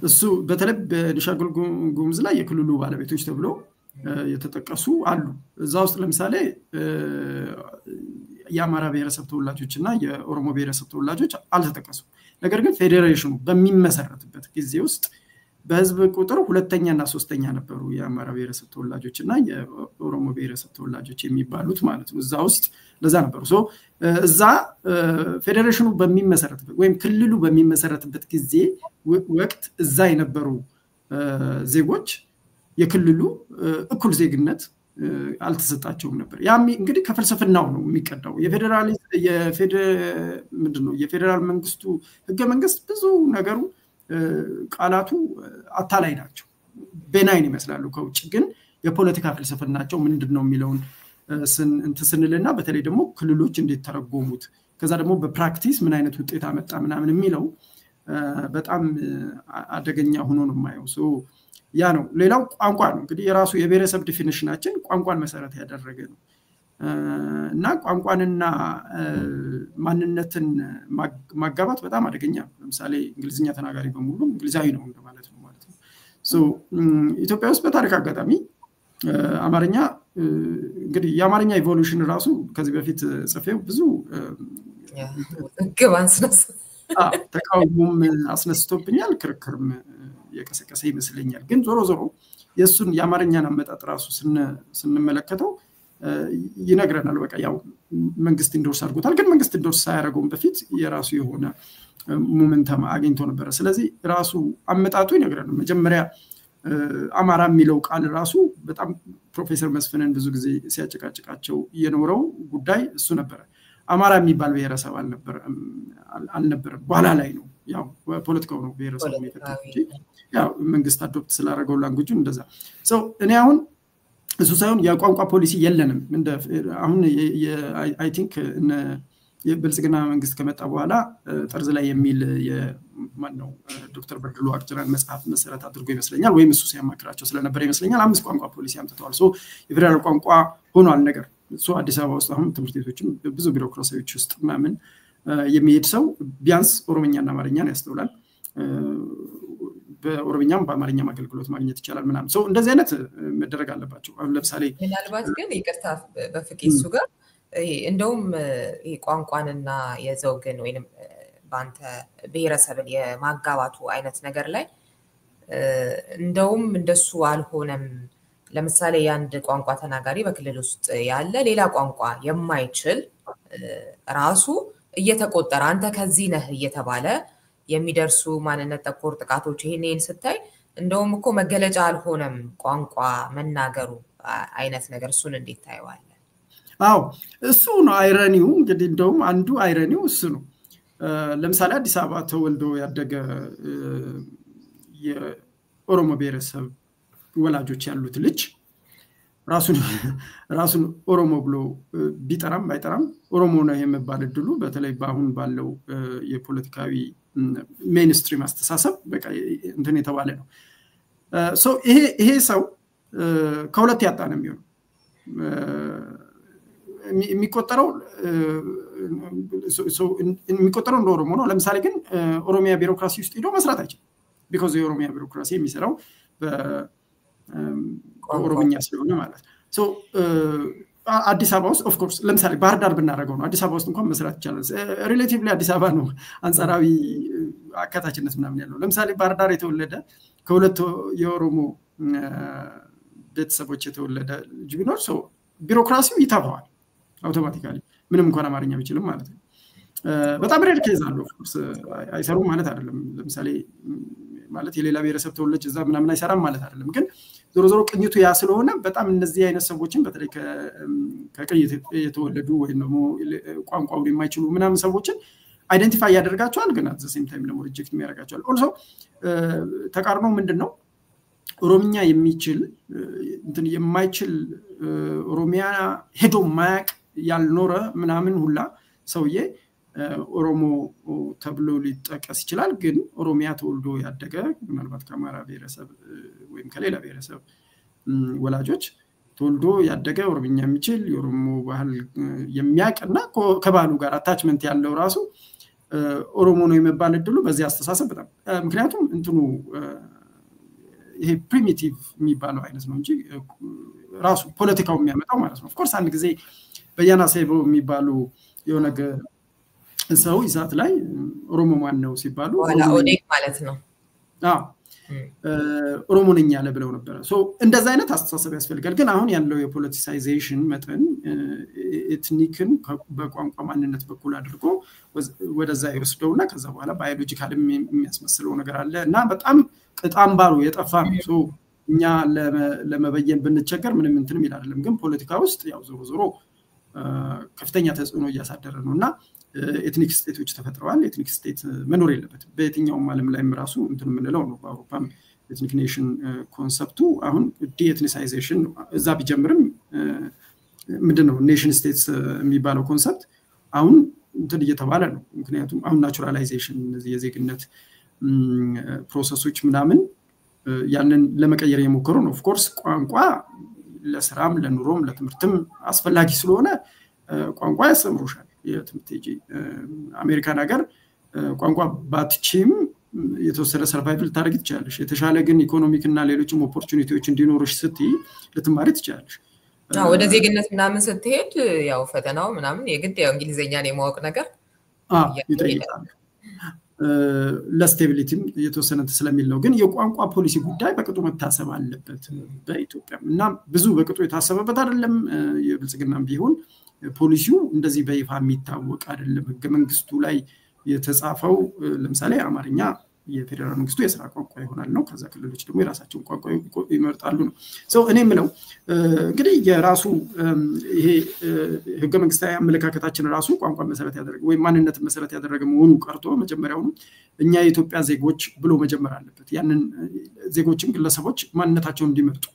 እሱ በተለይ በቤኒሻንጉል ጉሙዝ ላይ የክልሉ ባለቤቶች ተብሎ የተጠቀሱ አሉ እዛ ውስጥ ለምሳሌ የአማራ ብሔረሰብ ተወላጆች እና የኦሮሞ ብሔረሰብ ተወላጆች አልተጠቀሱም ነገር ግን ፌዴሬሽኑ በሚመሰረትበት ጊዜ ውስጥ በህዝብ ቁጥር ሁለተኛና ሶስተኛ ነበሩ የአማራ ብሔረሰብ ተወላጆች እና የኦሮሞ ብሔረሰብ ተወላጆች የሚባሉት ማለት ነው እዛ ውስጥ ለዛ ነበሩ እዛ ፌዴሬሽኑ በሚመሰረትበት ወይም ክልሉ በሚመሰረትበት ጊዜ ወቅት እዛ የነበሩ ዜጎች የክልሉ እኩል ዜግነት አልተሰጣቸውም ነበር ያም እንግዲህ ከፍልስፍናው ነው የሚቀዳው የፌደራል መንግስቱ ህገ መንግስት ብዙ ነገሩ ቃላቱ አታላይ ናቸው ቤናይን ይመስላሉ ከውጭ ግን የፖለቲካ ፍልስፍናቸው ምንድነው የሚለውን ስንልና በተለይ ደግሞ ክልሎች እንዴት ተረጎሙት ከዛ ደግሞ በፕራክቲስ ምን አይነት ውጤት አመጣ ምናምን የሚለው በጣም አደገኛ ሆኖ ነው የማየው ያ ነው ሌላው ቋንቋ ነው እንግዲህ የራሱ የብሔረሰብ ዲፊኒሽናችን ቋንቋን መሰረት ያደረገ ነው እና ቋንቋንና ማንነትን ማጋባት በጣም አደገኛ ነው ለምሳሌ እንግሊዝኛ ተናጋሪ በሙሉ እንግሊዛዊ ነው ማለት ነው ኢትዮጵያ ውስጥ በታሪክ አጋጣሚ አማርኛ እንግዲህ የአማርኛ ኢቮሉሽን ራሱ ከዚህ በፊት ጽፌው ብዙ ተቃውሞም አስነስቶብኛል ክርክርም የቀሰቀሰ ይመስለኛል ግን ዞሮ የሱን የአማርኛን አመጣጥ ራሱ ስንመለከተው ይነግረናል። በቃ ያው መንግስት ኢንዶርስ አድርጎታል፣ ግን መንግስት ኢንዶርስ ሳያደርገው በፊት የራሱ የሆነ ሞመንተም አግኝቶ ነበር። ስለዚህ ራሱ አመጣጡ ይነግረናል። መጀመሪያ አማራ የሚለው ቃል ራሱ በጣም ፕሮፌሰር መስፍንን ብዙ ጊዜ ሲያጨቃጭቃቸው የኖረው ጉዳይ እሱ ነበር። አማራ የሚባል ብሔረሰብ አልነበረም። በኋላ ላይ ነው ያው ፖለቲካው ነው ብሔረሰቡ የፈጠረው እንጂ ያው መንግስት አዶፕት ስላደረገው ላንጉጁን እንደዛ ሰው እኔ አሁን እሱ ሳይሆን የቋንቋ ፖሊሲ የለንም። እንደ አሁን አይ ቲንክ የብልጽግና መንግስት ከመጣ በኋላ ጠርዝ ላይ የሚል የማን ነው ዶክተር በድሉ አቅጅራን መጽሐፍ መሰረት አድርጎ ይመስለኛል ወይም እሱ ሲያማክራቸው ስለነበር ይመስለኛል 5 ቋንቋ ፖሊሲ አምጥተዋል። ሶ የፌደራል ቋንቋ ሆኗል ነገር ሶ አዲስ አበባ ውስጥ አሁን ትምህርት ቤቶችም ብዙ ቢሮክራሲዎች ውስጥ ምናምን የሚሄድ ሰው ቢያንስ ኦሮምኛና አማርኛን ያስተውላል። በኦሮምኛም በአማርኛም አገልግሎት ማግኘት ይችላል ምናምን ሰው እንደዚህ አይነት መደረግ አለባቸው። አሁን ለምሳሌ ምናልባት ግን ይቅርታ በፍቄሱ ጋር እንደውም ቋንቋንና የዘውግን ወይንም በአንተ ብሔረሰብን የማጋባቱ አይነት ነገር ላይ እንደውም እንደሱ አልሆነም። ለምሳሌ የአንድ ቋንቋ ተናጋሪ በክልል ውስጥ ያለ ሌላ ቋንቋ የማይችል ራሱ እየተቆጠረ አንተ ከዚህ ነህ እየተባለ የሚደርሱ ማንነት ተኮር ጥቃቶች ይሄን ስታይ እንደውም እኮ መገለጫ አልሆነም ቋንቋ መናገሩ አይነት ነገር እሱን እንዴት ታየዋለህ? አዎ እሱ ነው አይረኒው። እንግዲህ እንደውም አንዱ አይረኒው እሱ ነው። ለምሳሌ አዲስ አበባ ተወልዶ ያደገ የኦሮሞ ብሔረሰብ ወላጆች ያሉት ልጅ ራሱን ኦሮሞ ብሎ ቢጠራም ባይጠራም ኦሮሞ ነው የሚባል እድሉ በተለይ በአሁን ባለው የፖለቲካዊ ሜንስትሪም አስተሳሰብ በቃ እንትን የተባለ ነው። ሶ ይሄ ሰው ከሁለት ያጣ ነው የሚሆነው። የሚቆጠረው እንደ ኦሮሞ ነው። ለምሳሌ ግን ኦሮሚያ ቢሮክራሲ ውስጥ ሄዶ መስራት አይችልም። ቢኮዝ የኦሮሚያ ቢሮክራሲ የሚሰራው በኦሮምኛ ስለሆነ ማለት ሶ አዲስ አበባ ውስጥ ኦፍ ኮርስ ለምሳሌ ባህር ዳር ብናደርገው ነው አዲስ አበባ ውስጥ እንኳን መስራት ይቻላል። ሪሌቲቭሊ አዲስ አበባ ነው አንጻራዊ አካታችነት ምናምን ያለው። ለምሳሌ ባህር ዳር የተወለደ ከሁለት የኦሮሞ ቤተሰቦች የተወለደ ልጅ ቢኖር ሶ ቢሮክራሲው ይተባዋል አውቶማቲካሊ ምንም እንኳን አማርኛ ቢችልም ማለት ነው። በጣም ሬድ ኬዝ አለው። ኦፍ ኮርስ አይሰሩም ማለት አይደለም። ለምሳሌ ማለት የሌላ ብሔረሰብ ተወላጅ እዛ ምናምን አይሰራም ማለት አይደለም። ግን ዞሮ ዞሮ ቅኝቱ ያ ስለሆነ በጣም እነዚህ አይነት ሰዎችን በተለይ ከቅኝት የተወለዱ ወይ ደግሞ ቋንቋውን የማይችሉ ምናምን ሰዎችን አይደንቲፋይ ያደርጋቸዋል። ግን አት ዘ ሴም ታይም ደግሞ ሪጀክት የሚያደርጋቸዋል። ኦልሶ ተቃርኖ ምንድነው ኦሮምኛ የሚችል እንትን የማይችል ኦሮሚያ ሄዶ ማያቅ ያልኖረ ምናምን ሁላ ሰውዬ ኦሮሞ ተብሎ ሊጠቀስ ይችላል። ግን ኦሮሚያ ተወልዶ ያደገ ምናልባት ከአማራ ብሔረሰብ ወይም ከሌላ ብሔረሰብ ወላጆች ተወልዶ ያደገ ኦሮምኛ የሚችል የኦሮሞ ባህል የሚያቅና ከባህሉ ጋር አታችመንት ያለው ራሱ ኦሮሞ ነው የሚባል እድሉ በዚህ አስተሳሰብ በጣም ምክንያቱም እንትኑ ይሄ ፕሪሚቲቭ የሚባለው አይነት ነው እንጂ ራሱ ፖለቲካው የሚያመጣው ማለት ነው። ኦፍ ኮርስ አንድ ጊዜ በያና ሴቦ የሚባሉ የሆነ ሰው ይዛት ላይ ኦሮሞ ማን ነው ሲባሉ ኦዴግ ማለት ነው ኦሮሞ ነኝ ያለ ብለው ነበር። ሶ እንደዛ አይነት አስተሳሰብ ያስፈልጋል። ግን አሁን ያለው የፖለቲሳይዜሽን መጠን ኤትኒክን በቋንቋ ማንነት በኩል አድርጎ ወደዛ ይወስደውና ከዛ በኋላ ባዮሎጂካል የሚያስመስለው ነገር አለ እና በጣም ቅጣምባሩ የጠፋ ነው። ሶ እኛ ለመበየን ብንቸገር ምንም እንትንም ይላልም። ግን ፖለቲካ ውስጥ ያው ዞሮ ከፍተኛ ተጽዕኖ እያሳደረ ነውና ኤትኒክ ስቴቶች ተፈጥረዋል። ኤትኒክ ስቴት መኖር የለበትም በየትኛውም ዓለም ላይም ራሱ እንትን የምንለው ነው። በአውሮፓም ኤትኒክ ኔሽን ኮንሰፕቱ አሁን ዲኤትኒሳይዜሽን እዛ ቢጀምርም ምንድነው ኔሽን ስቴትስ የሚባለው ኮንሰፕት አሁን እንትን እየተባለ ነው። ምክንያቱም አሁን ናቹራላይዜሽን እነዚህ የዜግነት ፕሮሰሶች ምናምን ያንን ለመቀየር የሞከሩ ነው። ኦፍ ኮርስ ቋንቋ ለስራም ለኑሮም ለትምህርትም አስፈላጊ ስለሆነ ቋንቋ ያስተምሩሻል። የትምህርት አሜሪካን ሀገር ቋንቋ ባትችም የተወሰነ ሰርቫይቭል ታርጌት ይቻላልሽ። የተሻለ ግን ኢኮኖሚክ እና ሌሎችም ኦፖርቹኒቲዎች እንዲኖርሽ ስትይ ልትማሪ ትችላለሽ። ወደ ዜግነት ምናምን ስትሄድ ያው ፈተናው ምናምን የግድ ያው እንግሊዘኛን የማወቅ ነገር ይጠይቃል። ለስቴቢሊቲም የተወሰነ ስለሚል ነው ግን የቋንቋ ፖሊሲ ጉዳይ በቅጡ መታሰብ አለበት በኢትዮጵያ እና ብዙ በቅጡ የታሰበበት አይደለም የብልጽግናም ቢሆን ፖሊሲው እንደዚህ በይፋ የሚታወቅ አይደለም ህገ መንግስቱ ላይ የተጻፈው ለምሳሌ አማርኛ የፌደራል መንግስቱ የሥራ ቋንቋ ይሆናል ነው ከዛ ክልሎች ደግሞ የራሳቸውን ቋንቋ ይመርጣሉ ነው እኔ ምለው እንግዲህ የራሱ ይሄ ህገ መንግስታዊ አመለካከታችን ራሱ ቋንቋ መሰረት ያደረገ ወይ ማንነት መሰረት ያደረገ መሆኑ ቀርቶ መጀመሪያው እኛ የኢትዮጵያ ዜጎች ብሎ መጀመር አለበት ያንን ዜጎችም ግለሰቦች ማንነታቸውን እንዲመርጡ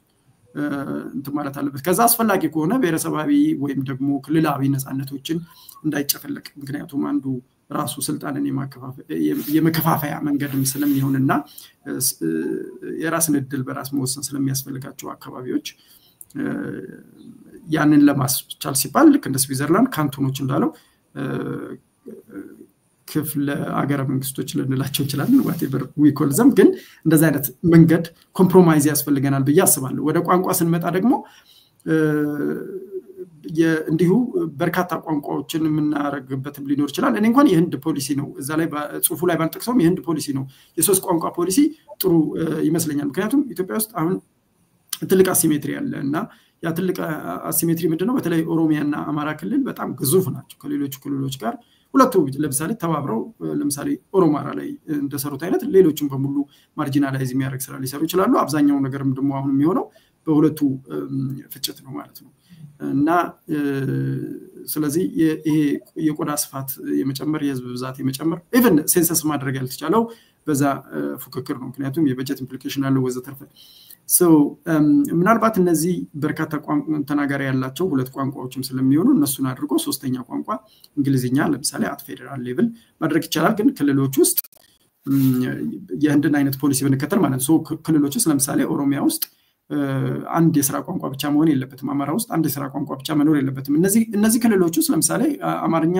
እንት ማለት አለበት ከዛ አስፈላጊ ከሆነ ብሔረሰባዊ ወይም ደግሞ ክልላዊ ነፃነቶችን እንዳይጨፈለቅ ምክንያቱም አንዱ ራሱ ስልጣንን የመከፋፈያ መንገድም ስለሚሆንና የራስን እድል በራስ መወሰን ስለሚያስፈልጋቸው አካባቢዎች ያንን ለማስቻል ሲባል ልክ እንደ ስዊዘርላንድ ካንቶኖች እንዳለው ክፍለ አገረ መንግስቶች ልንላቸው ይችላል whatever we call them ግን እንደዛ አይነት መንገድ ኮምፕሮማይዝ ያስፈልገናል ብዬ አስባለሁ ወደ ቋንቋ ስንመጣ ደግሞ እንዲሁ በርካታ ቋንቋዎችን የምናረግበትም ሊኖር ይችላል እኔ እንኳን የህንድ ፖሊሲ ነው እዛ ላይ ጽሁፉ ላይ ባንጠቅሰውም የህንድ ፖሊሲ ነው የሶስት ቋንቋ ፖሊሲ ጥሩ ይመስለኛል ምክንያቱም ኢትዮጵያ ውስጥ አሁን ትልቅ አሲሜትሪ አለ እና ያ ትልቅ አሲሜትሪ ምንድነው በተለይ ኦሮሚያና አማራ ክልል በጣም ግዙፍ ናቸው ከሌሎች ክልሎች ጋር ሁለቱ ለምሳሌ ተባብረው ለምሳሌ ኦሮማራ ላይ እንደሰሩት አይነት ሌሎችም በሙሉ ማርጂናላይዝ የሚያደርግ ስራ ሊሰሩ ይችላሉ አብዛኛው ነገርም ደግሞ አሁን የሚሆነው በሁለቱ ፍጭት ነው ማለት ነው እና ስለዚህ ይሄ የቆዳ ስፋት የመጨመር የህዝብ ብዛት የመጨመር ኢቭን ሴንሰስ ማድረግ ያልተቻለው በዛ ፉክክር ነው ምክንያቱም የበጀት ኢምፕሊኬሽን አለ ወዘተርፈ ምናልባት እነዚህ በርካታ ቋንቋ ተናጋሪ ያላቸው ሁለት ቋንቋዎችም ስለሚሆኑ እነሱን አድርጎ ሶስተኛ ቋንቋ እንግሊዝኛ ለምሳሌ አት ፌደራል ሌቭል ማድረግ ይቻላል ግን ክልሎች ውስጥ የህንድን አይነት ፖሊሲ ብንከተል ማለት ነው ክልሎች ውስጥ ለምሳሌ ኦሮሚያ ውስጥ አንድ የሥራ ቋንቋ ብቻ መሆን የለበትም አማራ ውስጥ አንድ የሥራ ቋንቋ ብቻ መኖር የለበትም እነዚህ ክልሎች ውስጥ ለምሳሌ አማርኛ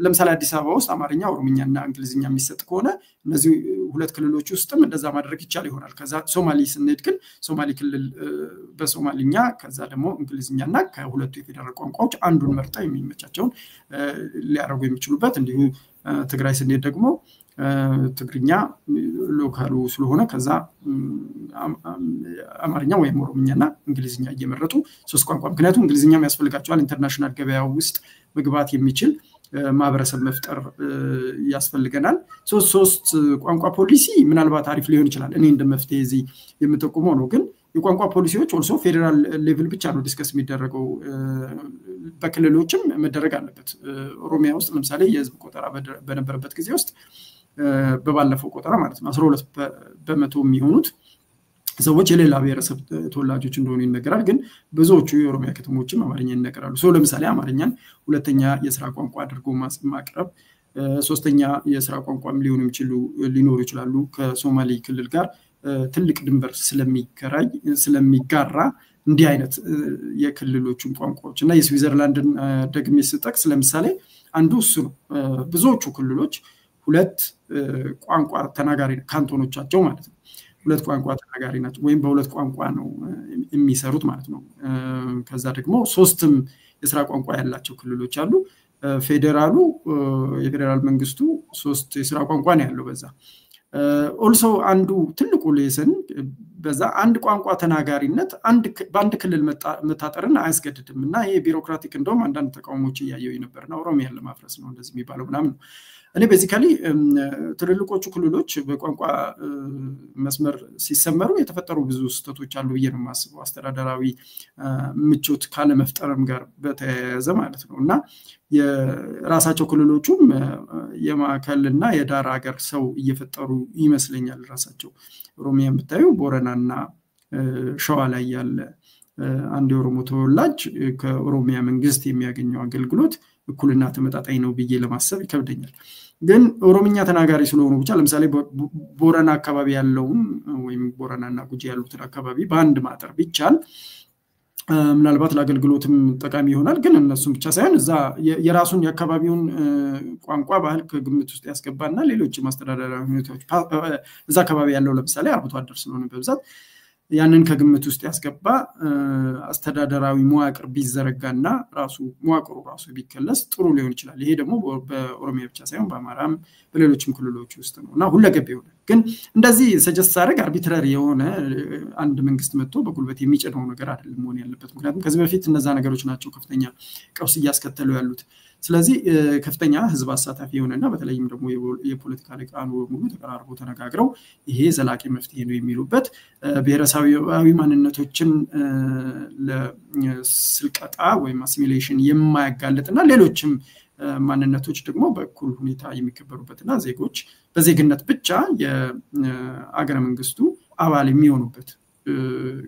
ለምሳሌ አዲስ አበባ ውስጥ አማርኛ ኦሮምኛና እንግሊዝኛ የሚሰጥ ከሆነ እነዚህ ሁለት ክልሎች ውስጥም እንደዛ ማድረግ ይቻል ይሆናል ከዛ ሶማሊ ስንሄድ ግን ሶማሊ ክልል በሶማሊኛ ከዛ ደግሞ እንግሊዝኛና ከሁለቱ የፌደራል ቋንቋዎች አንዱን መርጠው የሚመቻቸውን ሊያደርጉ የሚችሉበት እንዲሁ ትግራይ ስንሄድ ደግሞ ትግርኛ ሎካሉ ስለሆነ ከዛ አማርኛ ወይም ኦሮምኛና እንግሊዝኛ እየመረጡ ሶስት ቋንቋ ምክንያቱም እንግሊዝኛም ያስፈልጋቸዋል ኢንተርናሽናል ገበያው ውስጥ መግባት የሚችል ማህበረሰብ መፍጠር ያስፈልገናል ሶስት ቋንቋ ፖሊሲ ምናልባት አሪፍ ሊሆን ይችላል እኔ እንደመፍትሄ እዚህ የምጠቁመው ነው ግን የቋንቋ ፖሊሲዎች ኦልሶ ፌደራል ሌቭል ብቻ ነው ዲስከስ የሚደረገው በክልሎችም መደረግ አለበት ኦሮሚያ ውስጥ ለምሳሌ የህዝብ ቆጠራ በነበረበት ጊዜ ውስጥ በባለፈው ቆጠራ ማለት ነው 12% የሚሆኑት ሰዎች የሌላ ብሔረሰብ ተወላጆች እንደሆኑ ይነገራል ግን ብዙዎቹ የኦሮሚያ ከተሞችም አማርኛ ይነገራሉ ለምሳሌ አማርኛን ሁለተኛ የሥራ ቋንቋ አድርጎ ማቅረብ ሶስተኛ የሥራ ቋንቋም ሊኖሩ ይችላሉ ከሶማሊ ክልል ጋር ትልቅ ድንበር ስለሚጋራ እንዲህ አይነት የክልሎቹን ቋንቋዎች እና የስዊዘርላንድን ደግሜ ስጠቅስ ለምሳሌ አንዱ እሱ ነው ብዙዎቹ ክልሎች ሁለት ቋንቋ ተናጋሪ ካንቶኖቻቸው ማለት ነው ሁለት ቋንቋ ተናጋሪ ናቸው ወይም በሁለት ቋንቋ ነው የሚሰሩት ማለት ነው ከዛ ደግሞ ሶስትም የሥራ ቋንቋ ያላቸው ክልሎች አሉ ፌደራሉ የፌደራል መንግስቱ ሶስት የሥራ ቋንቋ ነው ያለው በዛ ኦልሶ አንዱ ትልቁ ሌሰን በዛ አንድ ቋንቋ ተናጋሪነት በአንድ ክልል መታጠርን አያስገድድም እና ይሄ ቢሮክራቲክ እንደውም አንዳንድ ተቃውሞች ያያዩ ነበርና ኦሮሚያን ለማፍረስ ነው እንደዚህ የሚባለው ምናምን እኔ ቤዚካሊ ትልልቆቹ ክልሎች በቋንቋ መስመር ሲሰመሩ የተፈጠሩ ብዙ ስህተቶች አሉ ብዬ ነው የማስበው አስተዳደራዊ ምቾት ካለ መፍጠርም ጋር በተያያዘ ማለት ነው እና የራሳቸው ክልሎቹም የማዕከልና የዳር ሀገር ሰው እየፈጠሩ ይመስለኛል ራሳቸው ኦሮሚያን ብታዩ ቦረናና ሸዋ ላይ ያለ አንድ የኦሮሞ ተወላጅ ከኦሮሚያ መንግስት የሚያገኘው አገልግሎት እኩልና ተመጣጣኝ ነው ብዬ ለማሰብ ይከብደኛል ግን ኦሮምኛ ተናጋሪ ስለሆኑ ብቻ ለምሳሌ ቦረና አካባቢ ያለውን ወይም ቦረናና ጉጂ ያሉትን አካባቢ በአንድ ማጠር ቢቻል ምናልባት ለአገልግሎትም ጠቃሚ ይሆናል ግን እነሱም ብቻ ሳይሆን እዛ የራሱን የአካባቢውን ቋንቋ ባህል ከግምት ውስጥ ያስገባና ሌሎች ማስተዳደራዊ ሁኔታዎች እዛ አካባቢ ያለው ለምሳሌ አርብቶ አደር ስለሆነ በብዛት ያንን ከግምት ውስጥ ያስገባ አስተዳደራዊ መዋቅር ቢዘረጋና ራሱ መዋቅሩ ራሱ ቢከለስ ጥሩ ሊሆን ይችላል ይሄ ደግሞ በኦሮሚያ ብቻ ሳይሆን በአማራም በሌሎችም ክልሎች ውስጥ ነውና ሁለገብ ይሆነ ግን እንደዚህ ሰጀስት አድርግ አርቢትራሪ የሆነ አንድ መንግስት መጥቶ በጉልበት የሚጨነው ነገር አይደለም መሆን ያለበት ምክንያቱም ከዚህ በፊት እነዛ ነገሮች ናቸው ከፍተኛ ቀውስ ያስከተሉ ያሉት ስለዚህ ከፍተኛ ህዝብ አሳታፊ የሆነና በተለይም ደግሞ የፖለቲካ ሊቃኑ ሙሉ ተቀራርቦ ተነጋግረው ይሄ ዘላቂ መፍትሄ ነው የሚሉበት ብሔረሰባዊ ማንነቶችን ለስልቀጣ ወይም አሲሚሌሽን የማያጋልጥና ሌሎችም ማንነቶች ደግሞ በኩል ሁኔታ የሚከበሩበትና ዜጎች በዜግነት ብቻ የአገረ መንግስቱ አባል የሚሆኑበት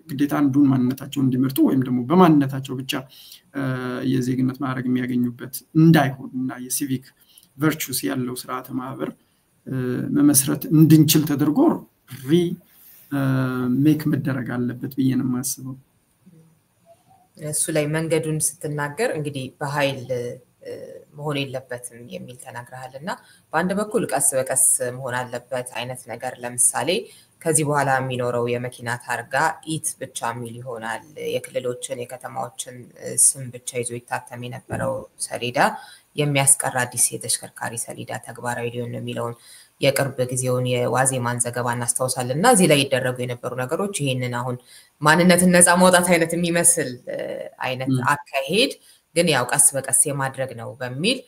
ግዴታ አንዱን ማንነታቸው እንዲመርጡ ወይም ደግሞ በማንነታቸው ብቻ የዜግነት ማዕረግ የሚያገኙበት እንዳይሆንና የሲቪክ ቨርቹስ ያለው ስርዓተ ማህበር መመስረት እንድንችል ተደርጎ ሜክ መደረግ አለበት ብዬ ነው የማስበው እሱ ላይ መንገዱን ስትናገር እንግዲህ በኃይል መሆን የለበትም የሚል ተናግረሃልና በአንድ በኩል ቀስ በቀስ መሆን አለበት አይነት ነገር ለምሳሌ ከዚህ በኋላ የሚኖረው የመኪና ታርጋ ኢት ብቻ የሚል ይሆናል የክልሎችን የከተማዎችን ስም ብቻ ይዞ ይታተም የነበረው ሰሌዳ የሚያስቀር አዲስ የተሽከርካሪ ሰሌዳ ተግባራዊ ሊሆን ነው የሚለውን የቅርብ ጊዜውን የዋዜማን ዘገባ እናስተዋውሳለንና እዚህ ላይ ይደረጉ የነበሩ ነገሮች ይሄንን አሁን ማንነትን ነፃ ማውጣት አይነት የሚመስል አይነት አካሄድ ግን ያው ቀስ በቀስ የማድረግ ነው በሚል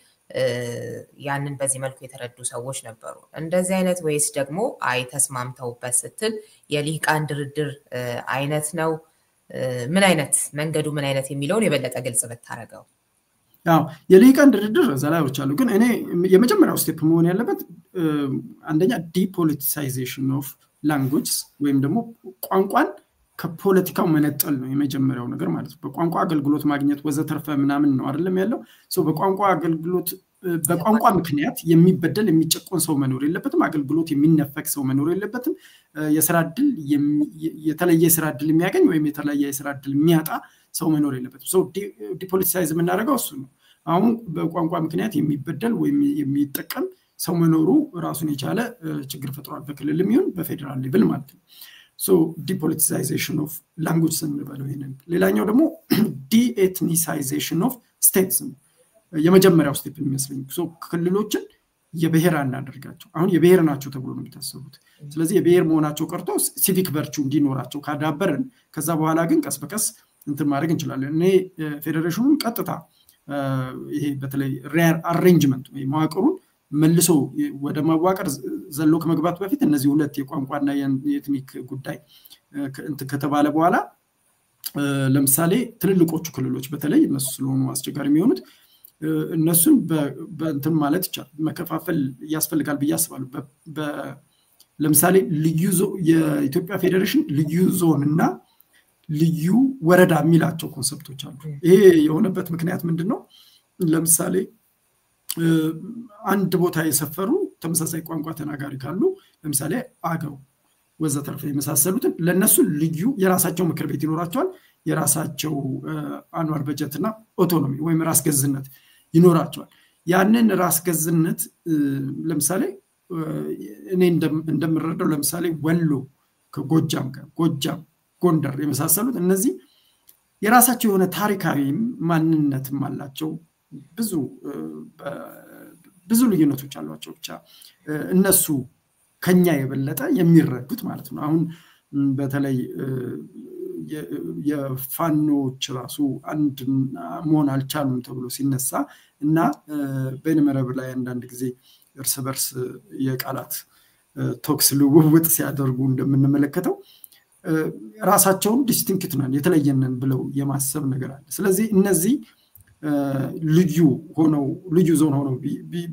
ያንን በዚህ መልኩ የተረዱ ሰዎች ነበሩ እንደዚህ አይነት ወይስ ደግሞ አይ ተስማምተውበት ስትል የሊቃን ድርድር አይነት ነው ምን አይነት መንገዱ ምን አይነት የሚለውን የበለጠ ግልጽ ብታረጋው ያው የሊቃን ድርድር ዘላዮች አሉ ግን እኔ የመጀመሪያው ስቴፕ መሆን ያለበት አንደኛ ዲፖለቲሳይዜሽን ኦፍ ላንጉዌጅስ ወይም ደግሞ ቋንቋን ከፖለቲካው መነጠል ነው የመጀመሪያው ነገር ማለት ነው በቋንቋ አገልግሎት ማግኘት ወዘተርፈ ምናምን ነው አይደለም ያለው ሶ በቋንቋ አገልግሎት በቋንቋ ምክንያት የሚበደል የሚጨቆን ሰው መኖር የለበትም አገልግሎት የሚነፈቅ ሰው መኖር የለበትም የሥራ ዕድል የተለየ የሥራ ዕድል የሚያገኝ ወይም የተለየ የሥራ ዕድል የሚያጣ ሰው መኖር የለበትም ሶ ዲፖለቲሳይዝ የምናደርገው እሱ ነው አሁን በቋንቋ ምክንያት የሚበደል ወይም የሚጠቀም ሰው መኖሩ ራሱን የቻለ ችግር ፈጥሯል በክልልም ይሁን በፌደራል ሌቭል ማለት ነው so depoliticization of language እንበለው ይሄንን ሌላኛው ደግሞ de-ethnicization of states የመጀመሪያው ስቴፕ የሚመስለኝ so ክልሎችን የብሔር እናደርጋቸው አሁን የብሔር ናቸው ተብሎ ነው የሚታሰቡት ስለዚህ የብሔር መሆናቸው ቀርቶ ሲቪክ ቨርቹ እንዲኖራቸው ካዳበርን ከዛ በኋላ ግን ቀስ በቀስ እንትን ማድረግ እንችላለን እኔ ፌደሬሽኑን ቀጥታ ይሄ በተለይ ሬር አሬንጅመንት ወይ መዋቅሩን መልሶ ወደ ማዋቀር ዘሎ ከመግባት በፊት እነዚህ ሁለት የቋንቋና የኤትኒክ ጉዳይ ከተባለ በኋላ ለምሳሌ ትልልቆቹ ክልሎች በተለይ እነሱ ስለሆኑ አስቸጋሪ የሚሆኑት እነሱን በእንትን ማለት ይቻላል መከፋፈል ያስፈልጋል በያስባሉ ለምሳሌ ልዩ የኢትዮጵያ ፌደሬሽን ልዩ ዞን እና ልዩ ወረዳ የሚላቸው ኮንሰፕቶች አሉ ይሄ የሆነበት ምክንያት ምንድነው ለምሳሌ አንድ ቦታ የሰፈሩ ተመሳሳይ ቋንቋ ተናጋሪ ካሉ ለምሳሌ አገው ወዘተርፈ የመሳሰሉትን ለነሱ ልዩ የራሳቸው ምክር ቤት ይኖራቸዋል የራሳቸው አኗር በጀትና ኦቶኖሚ ወይም ራስ ገዝነት ይኖራቸዋል ያንን ራስ ገዝነት ለምሳሌ እኔ እንደምረዳው ለምሳሌ ወሎ ከጎጃም ጋር ጎጃም ጎንደር የመሳሰሉት እነዚህ የራሳቸው የሆነ ታሪካዊ ማንነትም አላቸው ብዙ ልዩነቶች አሏቸው ብቻ እነሱ ከኛ የበለጠ የሚረዱት ማለት ነው አሁን በተለይ የፋኖች ራሱ አንድ መሆን አልቻሉም ተብሎ ሲነሳ እና በእነመረብ ላይ አንዳንድ ጊዜ እርስ በርስ የቃላት ቶክስ ልውውጥ ሲያደርጉ እንደምንመለከተው ራሳቸውን ዲስቲንክት ነን የተለየነን ብለው የማሰብ ነገር አለ ስለዚህ እነዚህ ልዩ ዞን ሆነው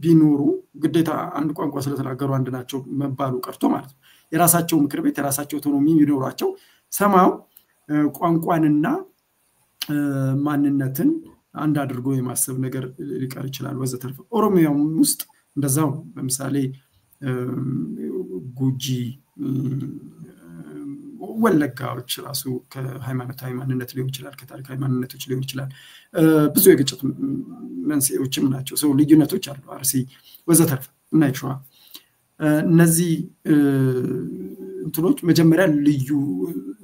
ቢኖሩ ግዴታ አንድ ቋንቋ ስለተናገሩ አንድ ናቸው መባሉ ቀርቶ ማለት ነው የራሳቸው ምክር ቤት የራሳቸው ኦቶኖሚ ቢኖራቸው ሰማው ቋንቋንና ማንነትን አንድ አድርጎ የማሰብ ነገር ሊቀር ይችላል ወዘተርፈ ኦሮሚያም ውስጥ እንደዛው ለምሳሌ ጉጂ ወለጋዎች ራሱ ከሃይማኖታዊ ማንነት ሊሆን ይችላል ከታሪካዊ ማንነቶች ሊሆን ይችላል ብዙ የግጭት መንስኤዎችም ናቸው ሰው ልዩነቶች አሉ አርሲ ወዘተርፈ እና ይሽዋ እነዚህ እንትኖች መጀመሪያ ልዩ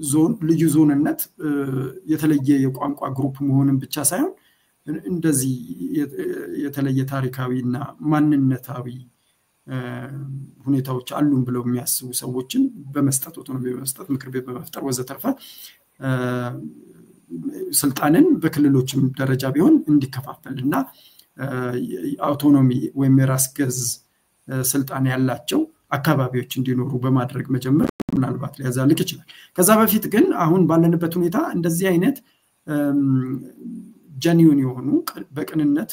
ዞን ልዩ ዞንነት የተለየ የቋንቋ ግሩፕ መሆንን ብቻ ሳይሆን እንደዚህ የተለየ ታሪካዊና ማንነታዊ ሁኔታዎች አሉን ብለው የሚያስቡ ሰዎችን በመስጠት ኦቶኖሚ በመስጠት ምክር ቤት በመፍጠር ወዘተርፈ ስልጣንን በክልሎችም ደረጃ ቢሆን እንዲከፋፈልና አውቶኖሚ ወይም የራስ ገዝ ስልጣን ያላቸው አካባቢዎች እንዲኖሩ በማድረግ መጀመር ምናልባት ሊያዛልቅ ይችላል። ከዛ በፊት ግን አሁን ባለንበት ሁኔታ እንደዚህ አይነት ጀኒዩን የሆኑ በቅንነት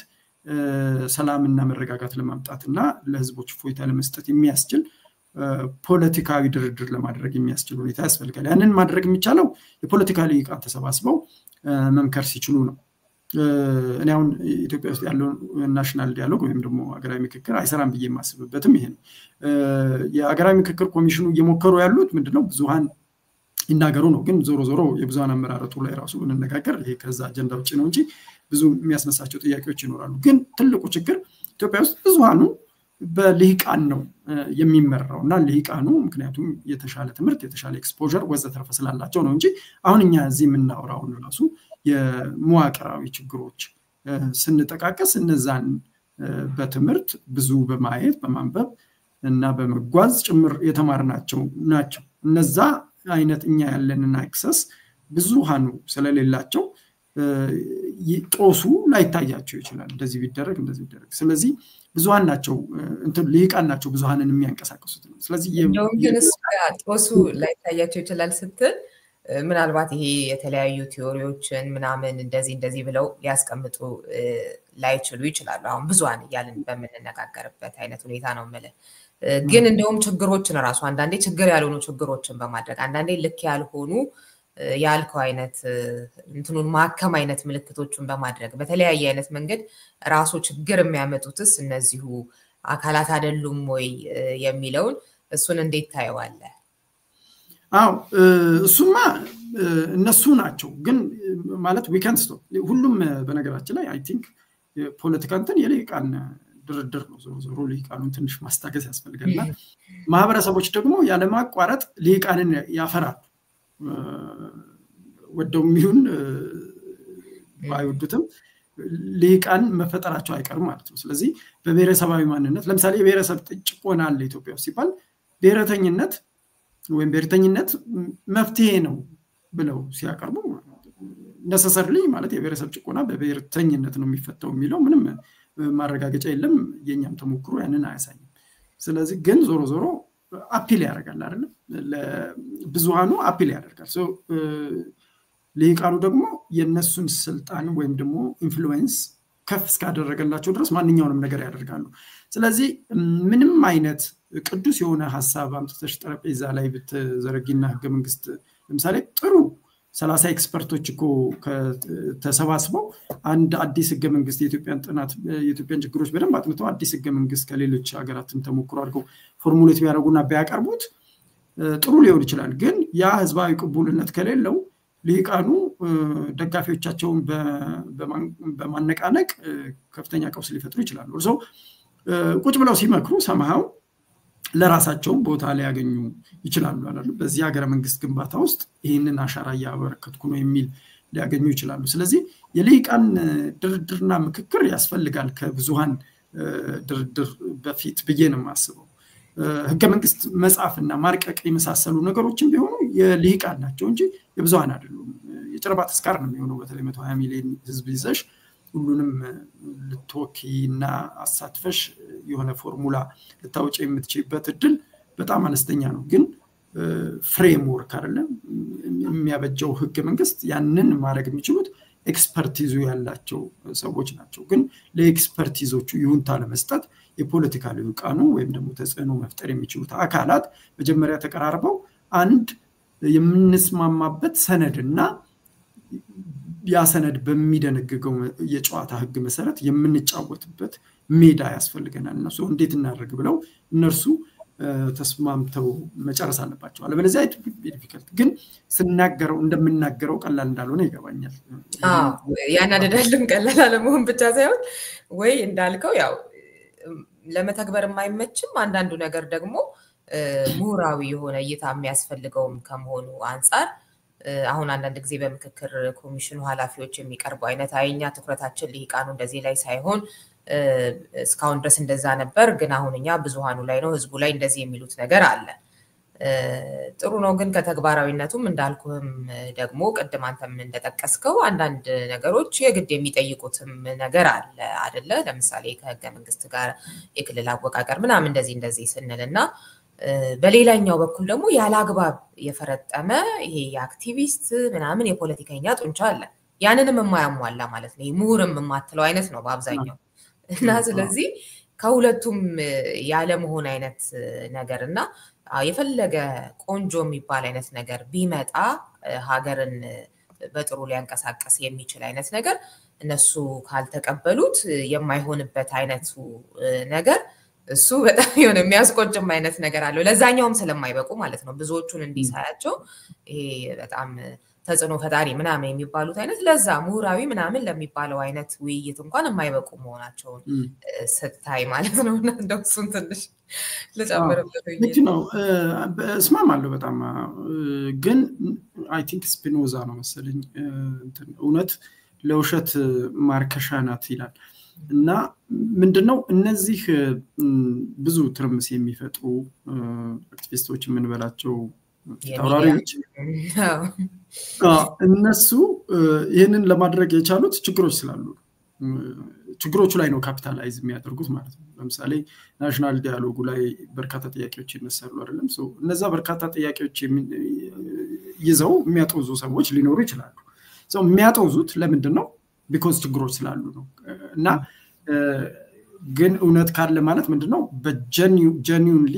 ሰላምና መረጋጋት ለማምጣትና ለህዝቦች ፎይታ ለመስጠት የሚያስችል ፖለቲካዊ ድርድር ለማድረግ የሚያስችል ሁኔታ ያስፈልጋል። ያንን ማድረግ የሚቻለው የፖለቲካ ሊቃን ተሰባስበው መምከር ሲችሉ ነው። እኔ አሁን ኢትዮጵያ ውስጥ ያለው ናሽናል ዲያሎግ ወይም ደግሞ ሀገራዊ ምክክር አይሰራም ብዬ የማስብበትም ይሄ ነው። የሀገራዊ ምክክር ኮሚሽኑ እየሞከሩ ያሉት ምንድነው ብዙሃን ይናገሩ ነው። ግን ዞሮ ዞሮ የብዙሃን አመራረጡ ላይ ራሱ ብንነጋገር ይሄ ከዛ አጀንዳ ውጪ ነው እንጂ ብዙ የሚያስነሳቸው ጥያቄዎች ይኖራሉ። ግን ትልቁ ችግር ኢትዮጵያ ውስጥ ብዙሃኑ በልሂቃን ነው የሚመራውና ልሂቃኑ ምክንያቱም የተሻለ ትምህርት የተሻለ ኤክስፖዠር ወዘተርፈ ስላላቸው ነው እንጂ አሁን እኛ እዚህ የምናወራው ራሱ የመዋቅራዊ ችግሮች ስንጠቃቀስ እነዛን በትምህርት ብዙ በማየት በማንበብ እና በመጓዝ ጭምር የተማርናቸው ናቸው። እነዛ አይነት እኛ ያለንን አክሰስ ብዙሃኑ ስለሌላቸው ጦሱ ላይታያቸው ይችላል። እንደዚህ ቢደረግ እንደዚህ ቢደረግ ስለዚህ ብዙሃን ናቸው እንትን ልሂቃን ናቸው ብዙሃንን የሚያንቀሳቅሱት ነው። ስለዚህ ጦሱ ላይታያቸው ይችላል ስትል ምናልባት ይሄ የተለያዩ ቲዮሪዎችን ምናምን እንደዚህ ብለው ሊያስቀምጡ ላይችሉ ይችላሉ። አሁን ብዙሃን እያልን በምንነጋገርበት አይነት ሁኔታ ነው ማለት ግን እንደውም ችግሮችን ራሱ አንዳንዴ ችግር ያልሆኑ ችግሮችን በማድረግ አንዳንዴ ልክ ያልሆኑ ያልከው አይነት እንትኑን ማከም አይነት ምልክቶችን በማድረግ በተለያየ አይነት መንገድ ራሱ ችግር የሚያመጡትስ እነዚሁ አካላት አይደሉም ወይ የሚለውን እሱን እንዴት ታየዋለህ? አዎ እሱማ እነሱ ናቸው። ግን ማለት we can't stop ሁሉም በነገራችን ላይ አይ ቲንክ ፖለቲካ እንትን የልሂቃን ድርድር ነው። ዞሮ ልሂቃኑን ትንሽ ማስታገስ ያስፈልጋልና ማህበረሰቦች ደግሞ ያለ ማቋረጥ ልሂቃንን ያፈራሉ። ወደውም ይሁን ባይወዱትም ልሂቃን መፈጠራቸው አይቀርም ማለት ነው። ስለዚህ በብሔረሰባዊ ማንነት ለምሳሌ የብሔረሰብ ጭቆና አለ ኢትዮጵያ ውስጥ ሲባል ብሔረተኝነት ወይም ብሔረተኝነት መፍትሄ ነው ብለው ሲያቀርቡ necessarily ማለት የብሔረሰብ ጭቆና በብሔረተኝነት ነው የሚፈታው የሚለው ምንም ማረጋገጫ የለም። የኛም ተሞክሮ ያንን አያሳይም። ስለዚህ ግን ዞሮ አፒል ያደርጋል አይደል? ለብዙሃኑ አፒል ያደርጋል። ልሂቃኑ ደግሞ የነሱን ስልጣን ወይም ደግሞ ኢንፍሉዌንስ ከፍ እስካደረገላቸው ድረስ ማንኛውንም ነገር ያደርጋሉ። ስለዚህ ምንም አይነት ቅዱስ የሆነ ሐሳብ አምጥተሽ ጠረጴዛ ላይ ብትዘረጊና ህገ መንግስት ለምሳሌ ጥሩ 30 ኤክስፐርቶች እኮ ተሰባስበው አንድ አዲስ ህገ መንግስት የኢትዮጵያን ጥናት የኢትዮጵያን ችግሮች በደንብ አጥንተው አዲስ ህገ መንግስት ከሌሎች ሀገራትም ተሞክሮ አድርገው ፎርሙሌት ቢያደርጉና ቢያቀርቡት ጥሩ ሊሆን ይችላል። ግን ያ ህዝባዊ ቅቡልነት ከሌለው ልሂቃኑ ደጋፊዎቻቸውን በማነቃነቅ ከፍተኛ ቀውስ ሊፈጥሩ ይችላሉ። ቁጭ ብለው ሲመክሩ ሰማው ለራሳቸው ቦታ ላይ ያገኙ ይችላሉ አይደል? በዚህ ሀገረ መንግስት ግንባታ ውስጥ ይሄንን አሻራ ያበረከትኩ ነው የሚል ሊያገኙ ይችላሉ። ስለዚህ የልሂቃን ድርድርና ምክክር ያስፈልጋል ከብዙሃን ድርድር በፊት ብዬ ነው የማስበው። ህገ መንግስት መጻፍና ማርቀቅ የመሳሰሉ ነገሮችን ቢሆኑ የልሂቃን ናቸው እንጂ የብዙሃን አይደሉም። የጨረባ ተስካር ነው የሚሆነው። በተለይ 120 ሚሊዮን ህዝብ ይዘሽ ሁሉንም ልትወኪና አሳትፈሽ የሆነ ፎርሙላ ልታውጪ የምትችይበት እድል በጣም አነስተኛ ነው። ግን ፍሬምወርክ አይደለም የሚያበጀው ህገ መንግስት ያንን ማድረግ የሚችሉት ኤክስፐርቲዙ ያላቸው ሰዎች ናቸው። ግን ለኤክስፐርቲዞቹ ይሁንታ ለመስጠት የፖለቲካ ልሂቃኑ ወይም ደግሞ ተጽዕኖ መፍጠር የሚችሉት አካላት መጀመሪያ ተቀራርበው አንድ የምንስማማበት ሰነድና ያ ሰነድ በሚደነግገው የጨዋታ ህግ መሰረት የምንጫወትበት ሜዳ ያስፈልገናል። እነሱ እንዴት እናደርግ ብለው እነርሱ ተስማምተው መጨረስ አለባቸው። አለበለዚያ ዲፊከልት ግን ስናገረው እንደምናገረው ቀላል እንዳልሆነ ይገባኛል። ያናደዳልም ቀላል አለመሆን ብቻ ሳይሆን ወይ እንዳልከው ያው ለመተግበር የማይመችም አንዳንዱ ነገር ደግሞ ምሁራዊ የሆነ እይታ የሚያስፈልገውም ከመሆኑ አንፃር አሁን አንዳንድ ጊዜ በምክክር ኮሚሽኑ ኃላፊዎች የሚቀርቡ አይነት አይኛ ትኩረታችን ሊቃኑ እንደዚህ ላይ ሳይሆን እስካሁን ድረስ እንደዛ ነበር፣ ግን አሁን እኛ ብዙሃኑ ላይ ነው ህዝቡ ላይ እንደዚህ የሚሉት ነገር አለ። ጥሩ ነው፣ ግን ከተግባራዊነቱም እንዳልኩህም ደግሞ ቅድም አንተም እንደጠቀስከው አንዳንድ ነገሮች የግድ የሚጠይቁትም ነገር አለ አይደለ? ለምሳሌ ከህገ መንግስት ጋር የክልል አወቃቀር ምናምን እንደዚህ ስንልና በሌላኛው በኩል ደግሞ ያለ አግባብ የፈረጠመ ይሄ የአክቲቪስት ምናምን የፖለቲከኛ ጡንቻ አለ። ያንንም የማያሟላ ማለት ነው። ምሁርም የማትለው አይነት ነው በአብዛኛው እና ስለዚህ ከሁለቱም ያለ መሆን አይነት ነገር እና የፈለገ ቆንጆ የሚባል አይነት ነገር ቢመጣ ሀገርን በጥሩ ሊያንቀሳቀስ የሚችል አይነት ነገር እነሱ ካልተቀበሉት የማይሆንበት አይነቱ ነገር እሱ በጣም የሆነ የሚያስቆጭም አይነት ነገር አለው። ለዛኛውም ስለማይበቁ ማለት ነው። ብዙዎቹን እንዲሳያቸው ይሄ በጣም ተጽዕኖ ፈጣሪ ምናምን የሚባሉት አይነት ለዛ ምሁራዊ ምናምን ለሚባለው አይነት ውይይት እንኳን የማይበቁ መሆናቸውን ስታይ ማለት ነው። እና እንደው እሱን ትንሽ ልጨምርበት ልክ ነው። እስማማለሁ በጣም ግን አይ ቲንክ ስፒኖዛ ነው መሰለኝ እውነት ለውሸት ማርከሻ ናት ይላል። እና ምንድነው እነዚህ ብዙ ትርምስ የሚፈጥሩ አክቲቪስቶች የምንበላቸው ተወራሪዎች እነሱ ይሄንን ለማድረግ የቻሉት ችግሮች ስላሉ ችግሮቹ ላይ ነው ካፒታላይዝ የሚያደርጉት ማለት ነው። ለምሳሌ ናሽናል ዲያሎጉ ላይ በርካታ ጥያቄዎች ይነሳሉ አይደለም? እነዛ በርካታ ጥያቄዎች ይዘው የሚያጠውዙ ሰዎች ሊኖሩ ይችላሉ። የሚያጠውዙት ለምንድን ነው? ቢኮዝ ችግሮች ስላሉ ነው። እና ግን እውነት ካለ ማለት ምንድነው በጀኒዩንሊ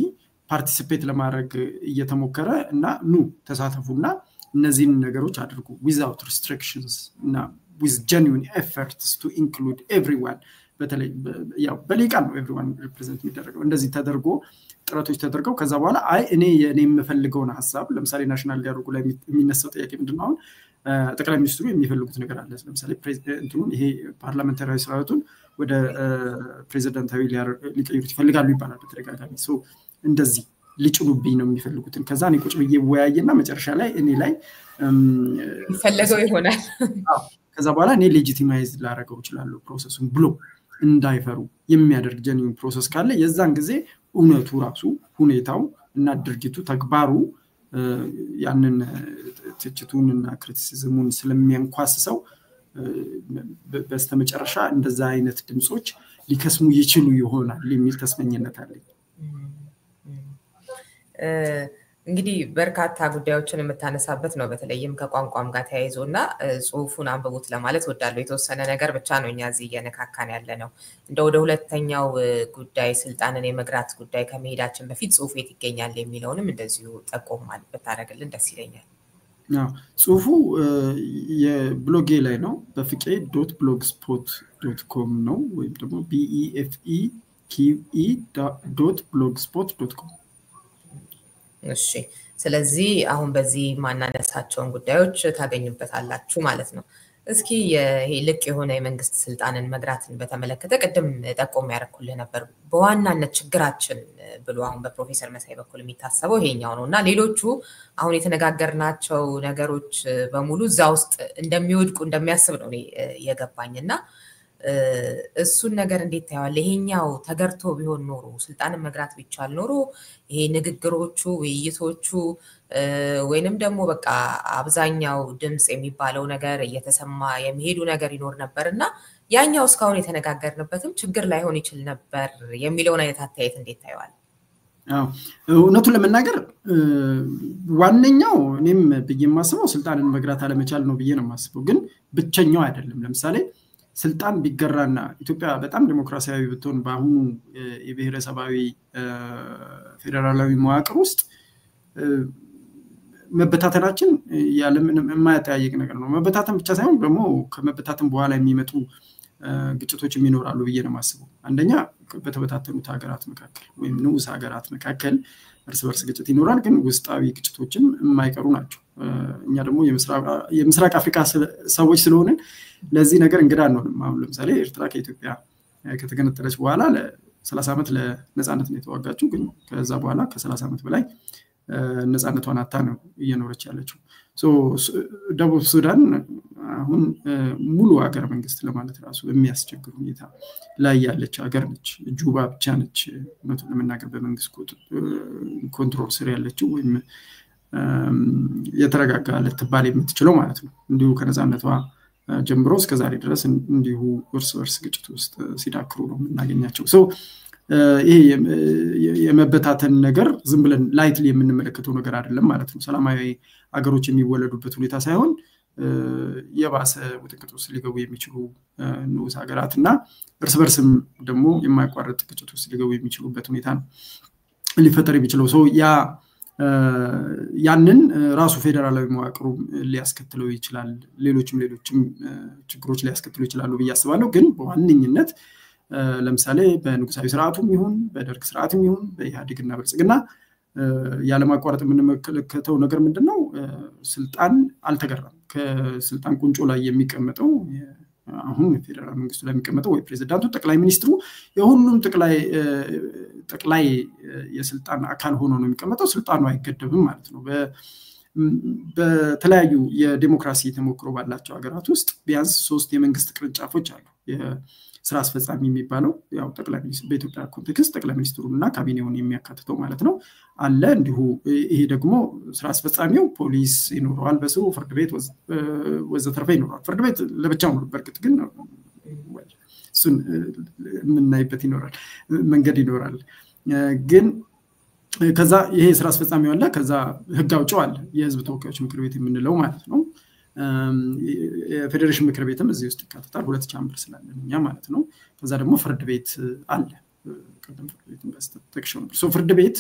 ፓርቲሲፔት ለማድረግ እየተሞከረ እና ተሳተፉና እነዚህን ነገሮች አድርጉ without restrictions እና with genuine efforts to include everyone በተለይ ያው በሊቃን ነው everyone represent የሚደረገው እንደዚህ ተደርጎ ጥረቶች ተደርገው ከዛ በኋላ እኔ የምፈልገውን ሐሳብ ለምሳሌ ናሽናል ዲያሎጉ ላይ የሚነሳው ጥያቄ ምንድነው አሁን ጠቅላይ ሚኒስትሩ የሚፈልጉት ነገር አለ። ለምሳሌ ፕሬዚደንቱን ይሄ ፓርላሜንታሪ ስርዓቱን ወደ ፕሬዚዳንታዊ ሊቀይሩት ይፈልጋሉ ይባላል በተደጋጋሚ። እንደዚህ ሊጭኑብኝ ነው የሚፈልጉትን ከዛ እኔ ቁጭ ብዬ ወያየና መጨረሻ ላይ እኔ ላይ ይፈልገው ይሆናል። ከዛ በኋላ እኔ ሌጂቲማይዝ ላደርገው እችላለሁ ፕሮሰሱን ብሎ እንዳይፈሩ የሚያደርግ ጀኒውን ፕሮሰስ ካለ የዛን ጊዜ እውነቱ ራሱ ሁኔታው እና ድርጊቱ ተግባሩ ያንን ትችቱንና ክሪቲሲዝሙን ስለሚያንኳስሰው በስተመጨረሻ እንደዛ አይነት ድምጾች ሊከስሙ ይችሉ ይሆናል የሚል ተስመኝነት አለኝ። እንግዲህ በርካታ ጉዳዮችን የምታነሳበት ነው በተለይም ከቋንቋም ጋር ተያይዞና ጽሁፉን አንብቡት ለማለት ወዳለው የተወሰነ ነገር ብቻ ነው እኛ እዚህ እየነካካን ያለ ነው። ወደ ሁለተኛው ጉዳይ ስልጣንን የመግራት ጉዳይ ከመሄዳችን በፊት ጽሁፉ የት ይገኛል የሚለውንም እንደዚሁ ጠቆም ማለት ብታደርግልን ደስ ይለኛል። ጽሁፉ የብሎጌ ላይ ነው befike.blogspot.com ነው ወይም ደግሞ befeke.blogspot.com። እሺ ስለዚህ አሁን በዚህ ማናነሳቸውን ጉዳዮች ታገኙበታላችሁ ማለት ነው። እስኪ ይሄ ልቅ የሆነ የመንግስት ስልጣንን መግራትን በተመለከተ ቅድም ጠቆም ያደርኩልህ ነበር። በዋናነት ችግራችን ብሎ አሁን በፕሮፌሰር መሳይ በኩል የሚታሰበው ይሄኛው ነውና ሌሎቹ አሁን የተነጋገርናቸው ነገሮች በሙሉ እዛ ውስጥ እንደሚወድቁ እንደሚያስብ ነው የገባኝና እሱን ነገር እንዴት ታያለህ? ይሄኛው ተገርቶ ቢሆን ኖሮ ስልጣንን መግራት ቢቻል ኖሮ ይሄ ንግግሮቹ ውይይቶቹ ወይንም ደግሞ በቃ አብዛኛው ድምጽ የሚባለው ነገር እየተሰማ የሚሄዱ ነገር ይኖር ነበርና ያኛው እስካሁን የተነጋገርንበትም ችግር ላይሆን ይችል ነበር የሚለውን አይነት አስተያየት እንዴት ታያለህ? እውነቱን ለመናገር ዋነኛው እኔም በየማስበው ስልጣንን መግራት አለመቻል ነው ብዬ ነው የማስበው። ግን ብቸኛው አይደለም። ለምሳሌ ስልጣን ቢገራና ኢትዮጵያ በጣም ዲሞክራሲያዊ ብትሆን በአሁኑ የብሔረሰባዊ ፌደራላዊ መዋቅር ውስጥ መበታተናችን ያለምንም የማያጠያይቅ ነገር ነው። መበታተን ብቻ ሳይሆን ደግሞ ከመበታተን በኋላ የሚመጡ ግጭቶችም ይኖራሉ ብዬ ነው የማስበው። አንደኛ በተበታተኑት ሀገራት መካከል ወይም ንዑስ ሀገራት መካከል እርስ በርስ ግጭት ይኖራል፣ ግን ውስጣዊ ግጭቶችም የማይቀሩ ናቸው። እኛ ደግሞ የምስራቅ አፍሪካ ሰዎች ስለሆነ ለዚህ ነገር እንግዳ አንሆንም። አሁን ለምሳሌ ኤርትራ ከኢትዮጵያ ከተገነጠለች በኋላ ለ30 ዓመት ለነጻነት ነው የተዋጋችው፣ ግን ከዛ በኋላ ከ30 ዓመት በላይ ነፃነቷን አታ ነው እየኖረች ያለችው ደቡብ ሱዳን አሁን ሙሉ ሀገር መንግስት ለማለት ራሱ የሚያስቸግር ሁኔታ ላይ ያለች ሀገር ነች ጁባ ብቻ ነች እውነቱን ለመናገር በመንግስት ኮንትሮል ስር ያለችው ወይም የተረጋጋ ልትባል የምትችለው ማለት ነው እንዲሁ ከነፃነቷ ጀምሮ እስከ ዛሬ ድረስ እንዲሁ እርስ ግጭት ውስጥ ሲዳክሩ ነው የምናገኛቸው ይሄ የመበታተን ነገር ዝም ብለን ላይትሊ የምንመለከተው ነገር አይደለም ማለት ነው ሰላማዊ አገሮች የሚወለዱበት ሁኔታ ሳይሆን የባሰ ውጥንቅጥ ውስጥ ሊገቡ የሚችሉ ንዑስ ሀገራትና እርስ በርስም ደግሞ የማይቋረጥ ግጭት ውስጥ ሊገቡ የሚችሉበት ሁኔታ ነው ሊፈጠር የሚችለው ያንን ራሱ ፌደራላዊ መዋቅሩ ሊያስከትለው ይችላል ሌሎችም ችግሮች ሊያስከትሉ ይችላሉ በያስባለሁ ግን በዋነኝነት ለምሳሌ በንጉሳዊ ስርዓቱም ይሁን በደርግ ስርዓቱም ይሁን በኢህአዴግና በልጽግና ያለማቋረጥ የምንመለከተው ነገር ምንድነው ስልጣን አልተገራም ከስልጣን ቁንጮ ላይ የሚቀመጠው አሁን ፌደራል መንግስቱ ላይ የሚቀመጠው ወይ ፕሬዝዳንቱ ጠቅላይ ሚኒስትሩ የሁሉም ጠቅላይ የስልጣን አካል ሆኖ ነው የሚቀመጠው ስልጣኑ አይገደብም ማለት ነው በተለያዩ የዲሞክራሲ ተሞክሮ ባላቸው ሀገራት ውስጥ ቢያንስ 3 የመንግስት ቅርንጫፎች አሉ ስራ አስፈጻሚ የሚባለው ያው ጠቅላይ ሚኒስትር በኢትዮጵያ ኮንቴክስት ጠቅላይ ሚኒስትሩና ካቢኔውን የሚያካትተው ማለት ነው አለ እንዲሁ ይሄ ደግሞ ስራ አስፈጻሚው ፖሊስ ይኖራል በስሩ ፍርድ ቤት ወዘተርፈ ይኖራል ፍርድ ቤት ለብቻው ነው በርግጥ ግን እሱን የምናይበት ይኖራል መንገድ ይኖራል ግን ከዛ ይሄ ስራ አስፈጻሚው አለ ከዛ ህግ አውጪው አለ የህዝብ ተወካዮች ምክር ቤት የምንለው ማለት ነው የፌደሬሽን ምክር ቤትም እዚህ ውስጥ ይካተታል 2 ቻምበር ስላለን እኛ ማለት ነው ከዛ ደግሞ ፍርድ ቤት አለ ቀደም ፍርድ ቤትን በስተክሽን ፍርድ ቤት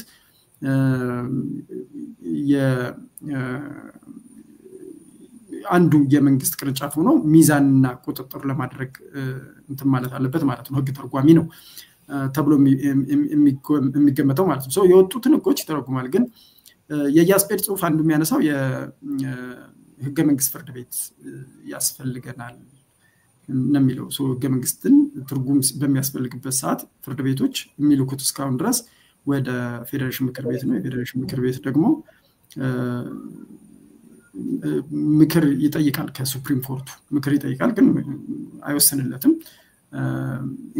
አንዱ የመንግስት ቅርንጫፍ ሆኖ ሚዛንና ቁጥጥር ለማድረግ እንትን ማለት አለበት ማለት ነው ህግ ተርጓሚ ነው ተብሎ የሚገመተው ማለት ነው የወጡትን ህጎች ይተረጉማል ግን የያስፔድ ጽሁፍ አንዱ የሚያነሳው ህገ መንግስት ፍርድ ቤት ያስፈልገናል ነው የሚለው ህገ መንግስትን ትርጉም በሚያስፈልግበት ሰዓት ፍርድ ቤቶች የሚልኩት እስካሁን ድረስ ወደ ፌደሬሽን ምክር ቤት ነው የፌደሬሽን ምክር ቤት ደግሞ ምክር ይጠይቃል ከሱፕሪም ኮርቱ ምክር ይጠይቃል ግን አይወስንለትም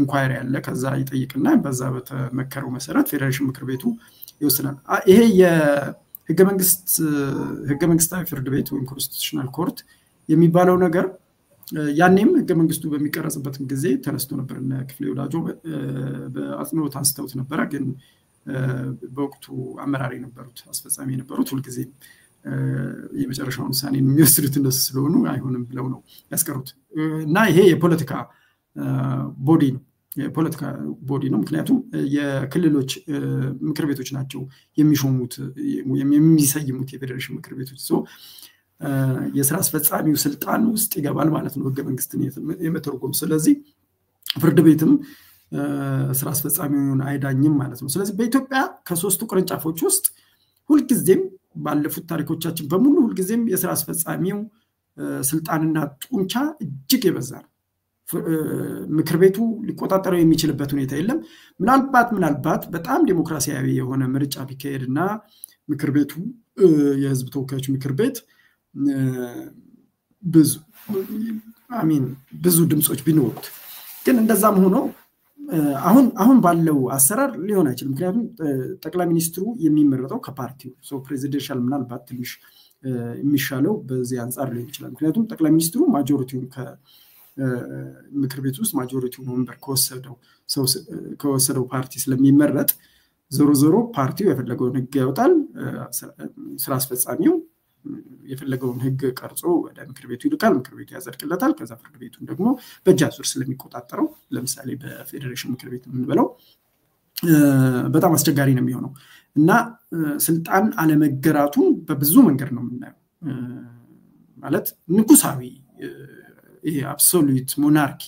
ኢንኳይሪ ያለ ከዛ ይጠይቅና በዛ በተመከረው መሰረት ፌደሬሽን ምክር ቤቱ ይወስናል ይሄ ህገ መንግስታዊ ፍርድ ቤት ወይም ኮንስቲቱሽናል ኮርት የሚባለው ነገር ያኔም ህገ መንግስቱ በሚቀረጽበት ጊዜ ተነስቶ ነበር እና ክፍሌ ወዳጆ በአጽንኦት አንስተውት ነበር ግን በወቅቱ አመራሪ ነበሩት አስፈጻሚ ነበሩት ሁሉ ጊዜ የመጨረሻውን ውሳኔ የሚወስዱት እንደሱ ስለሆኑ አይሆንም ብለው ነው ያስቀሩት እና ይሄ የፖለቲካ ቦዲ ነው ምክንያቱም የክልሎች ምክር ቤቶች ናቸው የሚሾሙት የሚሰይሙት የፌደሬሽን ምክር ቤቶች የስራ አስፈጻሚው ስልጣን ውስጥ ይገባል ማለት ነው ህገ መንግስትን የመተርጎም ስለዚህ ፍርድ ቤትም ስራ አስፈጻሚውን አይዳኝም ማለት ነው ስለዚህ በኢትዮጵያ ከ3ቱ ቅርንጫፎች ውስጥ ሁሉ ጊዜም ባለፉት ታሪኮቻችን በሙሉ ሁሉ ጊዜም የስራ አስፈጻሚው ስልጣንና ጡንቻ እጅግ የበዛ ነው ምክር ቤቱ ሊቆጣጠረው የሚችልበት ሁኔታ የለም ምናልባት በጣም ዲሞክራሲያዊ የሆነ ምርጫ ቢካሄድና ምክር ቤቱ የህዝብ ተወካዮች ምክር ቤት ብዙ ድምጾች ቢኖሩት ግን እንደዛም ሆኖ አሁን ባለው አሰራር ሊሆን አይችልም ምክንያቱም ጠቅላይ ሚኒስትሩ የሚመረጠው ከፓርቲው ፕሬዚደንሻል ምናልባት ትንሽ የሚሻለው በዚህ አንፃር ሊሆን ይችላል ምክንያቱም ጠቅላይ ሚኒስትሩ ማጆሪቲውን ምክር ቤት ውስጥ ማጆሪቲውን ወንበር ከወሰደው ፓርቲ ስለሚመረጥ ዞሮ ፓርቲው የፈለገውን ህግ ያወጣል ስራ አስፈጻሚው የፈለገውን ህግ ቀርጾ ወደ ምክር ቤቱ ይልካል ምክር ቤቱ ያጸድቅለታል ከዛ ፍርድ ቤቱን ደግሞ በጃዙር ስለሚቆጣጠረው ለምሳሌ በፌደሬሽን ምክር ቤት የምንበለው በጣም አስቸጋሪ ነው የሚሆነው እና ስልጣን አለመገራቱን በብዙ መንገድ ነው የምናየው ማለት ንጉሳዊ ይሄ አብሶሉት ሞናርኪ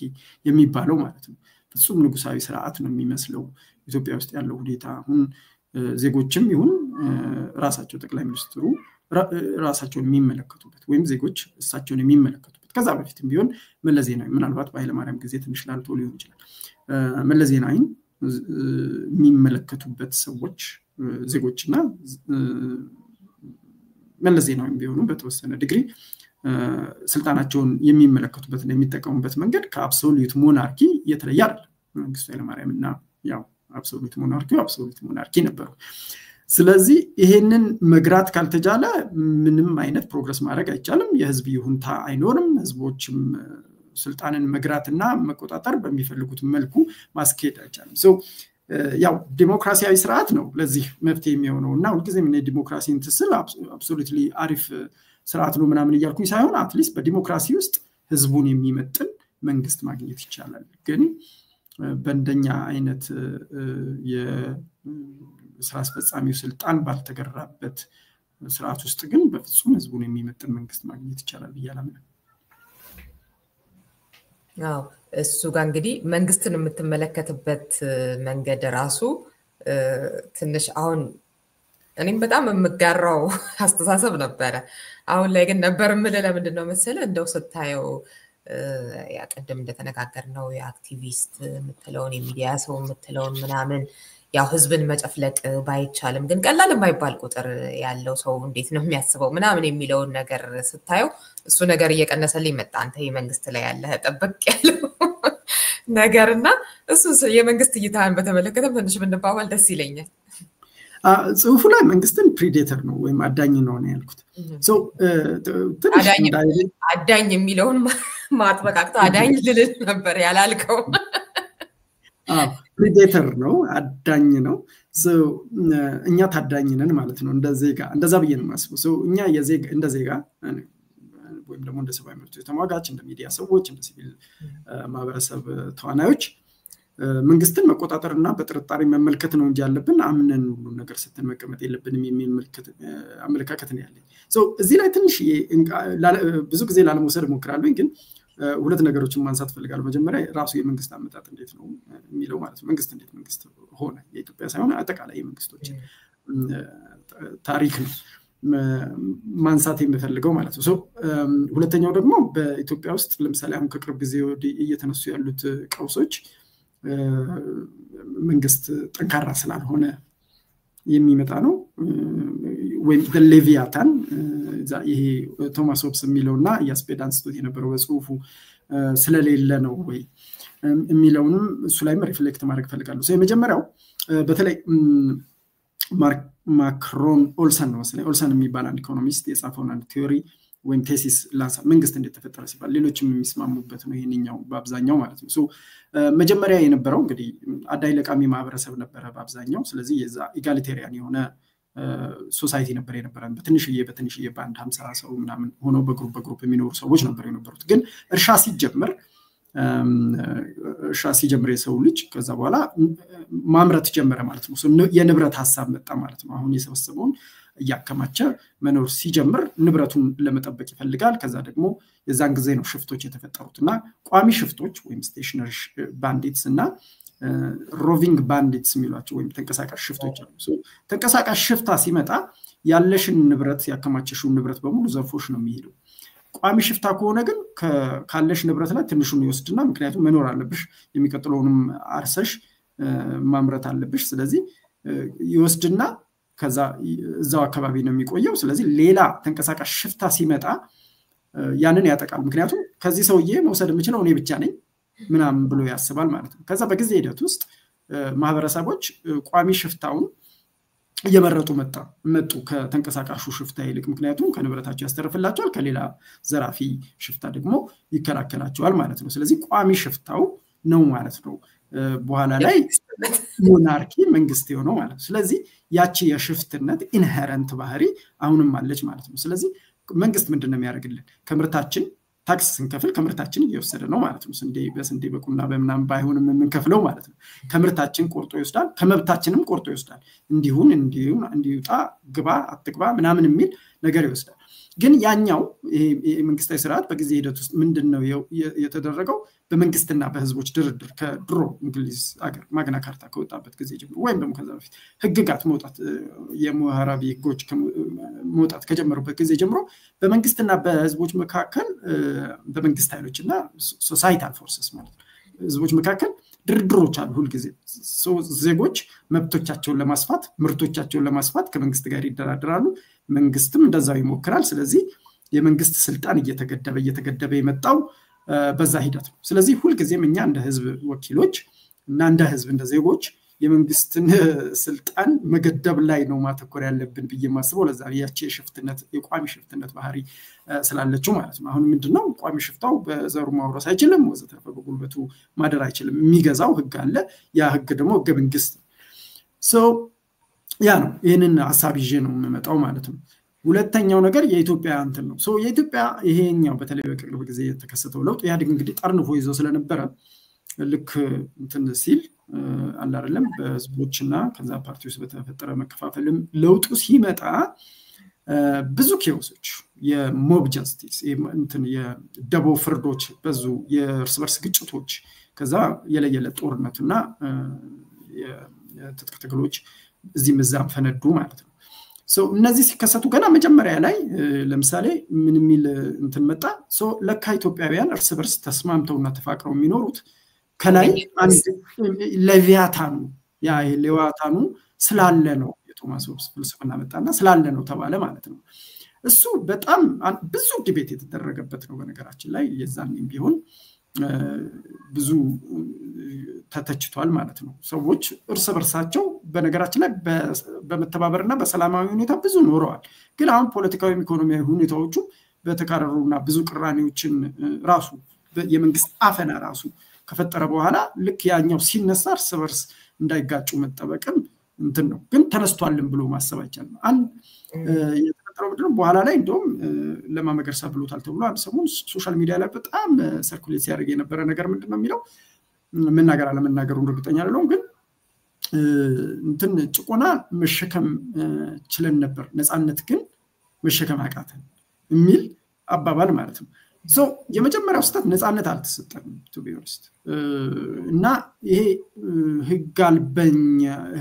የሚባለው ማለት ነው ፍጹም ንጉሳዊ ስርዓት ነው የሚመስለው ኢትዮጵያ ውስጥ ያለው ሁኔታ አሁን ዜጎችም ይሁን ራሳቸው ጠቅላይ ሚኒስትሩ ራሳቸውን የሚመለከቱበት ወይም ዜጎች እሳቸውን የሚመለከቱበት ከዛ በፊትም ቢሆን መለስ ዜናዊ ምናልባት በኃይለ ማርያም ጊዜ ትንሽ ላልቶ ሊሆን ይችላል መለስ ዜናዊን የሚመለከቱበት ሰዎች ዜጎችና መለስ ዜናዊም ቢሆኑ በተወሰነ ዲግሪ ስልጣናቸውን የሚመለከቱበትና የሚጠቀሙበት መንገድ ከአብሶሉት ሞናርኪ የተለየ አይደለም። መንግስቱ ኃይለማርያምና ያው አብሶሉት ሞናርኪ ነበሩ። ስለዚህ ይሄንን መግራት ካልተጃለ ምንም አይነት ፕሮግረስ ማድረግ አይቻልም። የህዝብ ይሁንታ አይኖርም። ህዝቦችም ስልጣንን መግራትና መቆጣጠር በሚፈልጉት መልኩ ማስኬድ አይቻልም። ያው ዲሞክራሲያዊ ስርዓት ነው ለዚህ መፍትሄ የሚሆነውና ሁልጊዜም ዲሞክራሲን ትስል አብሶሉትሊ አሪፍ ስርዓት ነው ምናምን እያልኩኝ ሳይሆን አትሊስት በዲሞክራሲ ውስጥ ህዝቡን የሚመጥን መንግስት ማግኘት ይቻላል። ግን በእንደኛ አይነት የስራ አስፈጻሚው ስልጣን ባልተገራበት ስርዓት ውስጥ ግን በፍጹም ህዝቡን የሚመጥን መንግስት ማግኘት ይቻላል ብያለሁ። አዎ እሱ ጋር እንግዲህ መንግስትን የምትመለከትበት መንገድ ራሱ ትንሽ አሁን እኔም በጣም የምጋራው አስተሳሰብ ነበረ። አሁን ላይ ግን ነበር የምልህ ለምንድን ነው መሰለህ እንደው ስታየው ያቀደም እንደተነጋገርነው የአክቲቪስት የምትለውን የሚዲያ ሰው የምትለውን ምናምን ያው ህዝብን መጨፍለቅ ባይቻልም ግን ቀላል የማይባል ቁጥር ያለው ሰው እንዴት ነው የሚያስበው ምናምን የሚለውን ነገር ስታየው እሱ ነገር እየቀነሰልኝ መጣ። አንተ የመንግስት ላይ ያለ ጠበቅ ያለው ነገርና እሱ የመንግስት እይታን በተመለከተም ትንሽ ብንባባል ደስ ይለኛል። ጽሁፉ ላይ መንግስትን ፕሪዴተር ነው ወይም አዳኝ ነው ያልኩት። አዳኝ የሚለውን ማጥበቃቅቶ አዳኝ ልልል ነበር ያላልከው። ፕሪዴተር ነው አዳኝ ነው። እኛ ታዳኝ ነን ማለት ነው እንደ ዜጋ። እንደዛ ብዬ ነው የማስበው። እኛ እንደ ዜጋ ወይም ደግሞ እንደ ሰብአዊ መብቶች ተሟጋች እንደ ሚዲያ ሰዎች እንደ ሲቪል ማህበረሰብ ተዋናዮች መንግስትን መቆጣጠርና በጥርጣሬ መመልከት ነው እንጂ ያለብን አምነን ሁሉ ነገር ስተን መቀመጥ የለብንም የሚል አመለካከት ነው ያለኝ። እዚህ ላይ ትንሽ ብዙ ጊዜ ላለመውሰድ እሞክራለሁ ግን ሁለት ነገሮችን ማንሳት ፈልጋለሁ። መጀመሪያ ራሱ የመንግስት አመጣጥ እንዴት ነው የሚለው ማለት ነው። መንግስት እንዴት መንግስት ሆነ የኢትዮጵያ ሳይሆን አጠቃላይ የመንግስቶች ታሪክ ነው ማንሳት የምፈልገው ማለት ነው። ሁለተኛው ደግሞ በኢትዮጵያ ውስጥ ለምሳሌ አሁን ከቅርብ ጊዜ ወዲህ እየተነሱ ያሉት ቀውሶች መንግስት ጠንካራ ስላልሆነ የሚመጣ ነው ወይም ሌቪያታን ይሄ ቶማስ ሆብስ የሚለውና ያስፔድ አንስቶት የነበረው በጽሁፉ ስለሌለ ነው ወይ የሚለውንም እሱ ላይም ሪፍሌክት ማድረግ ፈልጋለሁ። የመጀመሪያው በተለይ ማክሮን ኦልሰን የሚባል አንድ ኢኮኖሚስት የጻፈውን አንድ ቲዮሪ ወይም ቴሲስ ላንሳ መንግስት እንዴት ተፈጠረ ሲባል ሌሎችም የሚስማሙበት ነው ይሄንኛው በአብዛኛው ማለት ነው። መጀመሪያ የነበረው እንግዲህ አዳይ ለቃሚ ማህበረሰብ ነበረ በአብዛኛው። ስለዚህ የዛ ኢጋሊቴሪያን የሆነ ሶሳይቲ ነበር የነበረን በትንሽዬ በአንድ 50 ሰው ምናምን ሆነው በግሩፕ የሚኖሩ ሰዎች ነበር የነበሩት። ግን እርሻ ሲጀምር የሰው ልጅ ከዛ በኋላ ማምረት ጀመረ ማለት ነው። የንብረት ሐሳብ መጣ ማለት ነው። አሁን የሰበሰበውን እያከማቸ መኖር ሲጀምር ንብረቱን ለመጠበቅ ይፈልጋል። ከዛ ደግሞ የዛን ጊዜ ነው ሽፍቶች የተፈጠሩትና ቋሚ ሽፍቶች ወይም ስቴሽነሪ ባንዲትስ እና ሮቪንግ ባንዲትስ የሚሏቸው ወይም ተንቀሳቃሽ ሽፍቶች አሉ። ተንቀሳቃሽ ሽፍታ ሲመጣ ያለሽን ንብረት ያከማቸሽውን ንብረት በሙሉ ዘርፎሽ ነው የሚሄደው። ቋሚ ሽፍታ ከሆነ ግን ካለሽ ንብረት ላይ ትንሹን ይወስድና ምክንያቱም መኖር አለብሽ የሚቀጥለውንም አርሰሽ ማምረት አለብሽ። ስለዚህ ይወስድና ከዛ እዛው አካባቢ ነው የሚቆየው። ስለዚህ ሌላ ተንቀሳቃሽ ሽፍታ ሲመጣ ያንን ያጠቃል። ምክንያቱም ከዚህ ሰውዬ መውሰድ የምችለው እኔ ብቻ ነኝ ምናምን ብሎ ያስባል ማለት ነው። ከዛ በጊዜ ሂደት ውስጥ ማህበረሰቦች ቋሚ ሽፍታውን እየመረጡ መጡ ከተንቀሳቃሹ ሽፍታ ይልቅ። ምክንያቱም ከንብረታቸው ያስተርፍላቸዋል፣ ከሌላ ዘራፊ ሽፍታ ደግሞ ይከላከላቸዋል ማለት ነው። ስለዚህ ቋሚ ሽፍታው ነው ማለት ነው በኋላ ላይ ሞናርኪ መንግስት የሆነው ማለት ነው። ስለዚህ ያቺ የሽፍትነት ኢንሄረንት ባህሪ አሁንም አለች ማለት ነው። ስለዚህ መንግስት ምንድነው የሚያደርግልን? ከምርታችን ታክስ ስንከፍል ከምርታችን እየወሰደ ነው ማለት ነው። በስንዴ በቁና በምናምን ባይሆንም የምንከፍለው ማለት ነው። ከምርታችን ቆርጦ ይወስዳል፣ ከመብታችንም ቆርጦ ይወስዳል። እንዲውጣ ግባ አትግባ ምናምን የሚል ነገር ይወስዳል። ግን ያኛው መንግስታዊ ስርዓት በጊዜ ሂደት ውስጥ ምንድነው የተደረገው? በመንግስትና በህዝቦች ድርድር ከድሮ እንግሊዝ አገር ማግና ካርታ ከወጣበት ጊዜ ጀምሮ ወይም ደግሞ ከዛ በፊት ህግጋት መውጣት የሙሃራቢ ህጎች መውጣት ከጀመሩበት ጊዜ ጀምሮ በመንግስትና በህዝቦች መካከል በመንግስት ኃይሎችና ሶሳይታል ፎርስስ ማለት ነው ህዝቦች መካከል ድርድሮች አሉ ሁሉ ጊዜ ዜጎች መብቶቻቸውን ለማስፋት ምርቶቻቸውን ለማስፋት ከመንግስት ጋር ይደራደራሉ መንግስትም እንደዛው ይሞክራል ስለዚህ የመንግስት ስልጣን እየተገደበ የመጣው በዛ ሂደት ነው ስለዚህ ሁሉ ጊዜም እኛ እንደ ህዝብ ወኪሎች እና እንደ ህዝብ እንደ ዜጎች የመንግስትን ስልጣን መገደብ ላይ ነው ማተኮር ያለብን በየማስበው ለዛ ያቺ ሽፍትነት የቋሚ ሽፍትነት ባህሪ ስላለችው ማለት ነው አሁን ምንድነው ቋሚ ሽፍታው በዘሩ ማውረስ አይችልም ወዘተረፈ በጉልበቱ ማደር አይችልም የሚገዛው ህግ አለ ያ ህግ ደግሞ ህገ መንግስት ያ ነው ይሄንን ሐሳብ ይዤ ነው የምመጣው ማለት ነው ሁለተኛው ነገር የኢትዮጵያ እንትን ነው የኢትዮጵያ ይሄኛው በተለይ በቅርብ ጊዜ የተከሰተው ለውጥ ያድግ እንግዲህ ጠርንፎ ይዞ ስለነበረ ልክ እንትን ሲል አለ አይደለም በህዝቦችና ከዛ ፓርቲዎች በተፈጠረ መከፋፈልም ለውጡ ሲመጣ ብዙ ኬዎሶች የሞብ ጃስቲስ እንትን የደቦ ፍርዶች በዙ የእርስ በርስ ግጭቶች ከዛ የለየለ ጦርነትና የትጥቅ ትግሎች እዚህ መዛም ፈነዱ ማለት ነው እነዚህ ሲከሰቱ ገና መጀመሪያ ላይ ለምሳሌ ምን ሚል እንትን መጣ ለካ ኢትዮጵያውያን እርስ በርስ ተስማምተውና ተፋቅረው የሚኖሩት ከላይ አንድ ለቪያታኑ ያ ለቪያታኑ ስላለ ነው የቶማስ ሆብስ ፍልስፍና መጣና ስላለ ነው ተባለ ማለት ነው እሱ በጣም ብዙ ዲቤት የተደረገበት ነው በነገራችን ላይ የዛንም ቢሆን ብዙ ተተችቷል ማለት ነው ሰዎች እርስ በርሳቸው በነገራችን ላይ በመተባበርና በሰላማዊ ሁኔታ ብዙ ኖረዋል ግን አሁን ፖለቲካዊ ኢኮኖሚያዊ ሁኔታዎቹ በተካረሩና ብዙ ቅራኔዎችን ራሱ የመንግስት አፈና ራሱ ከፈጠረ በኋላ ልክ ያኛው ሲነሳ እርስ በርስ እንዳይጋጩ መጠበቅም እንትን ነው ግን ተነስቷልን ብሎ ማሰብ አይቻልም አንድ የተፈጠረው ምንድነው በኋላ ላይ እንደውም ለማመገርሳ ብሎታል ተብሎ አንድ ሰሞን ሶሻል ሚዲያ ላይ በጣም ሰርኩሌት ሲያደርግ የነበረ ነገር ምንድነው የሚለው መናገር አለመናገሩን እርግጠኛ አይደለሁም ግን እንትን ጭቆና መሸከም ችለን ነበር ነፃነት ግን መሸከም አቃተን የሚል አባባል ማለት ነው የመጀመሪያው ስህተት ነፃነት አልተሰጠም ቱ ቢ ኦነስት እና ይሄ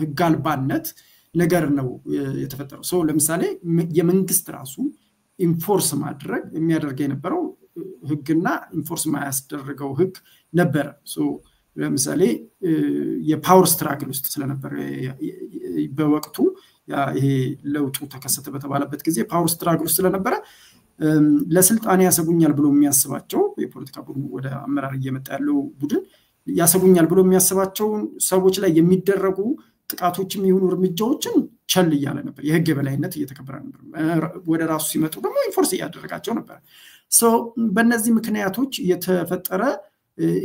ህግ አልባነት ነገር ነው የተፈጠረው ለምሳሌ የመንግስት ራሱ ኢንፎርስ ማድረግ የሚያደርገው የነበረው ህግና ኢንፎርስ ማያስደርገው ህግ ነበር ለምሳሌ የፓወር ስትራግል ውስጥ ስለነበር በወቅቱ ይሄ ለውጡ ተከሰተ በተባለበት ጊዜ ፓወር ስትራግል ውስጥ ስለነበረ ለስልጣን ያሰጉኛል ብሎ የሚያስባቸው የፖለቲካ ቡድን ወደ አመራር እየመጣ ያለው ቡድን ያሰጉኛል ብሎ የሚያስባቸው ሰዎች ላይ የሚደረጉ ጥቃቶችም ይሁኑ እርምጃዎችን ቸል ይያለ ነበር የህግ የበላይነት እየተከበረ ነበር ወደ ራሱ ሲመጡ ደግሞ ኢንፎርስ ያደረጋቸው ነበር በእነዚህ ምክንያቶች የተፈጠረ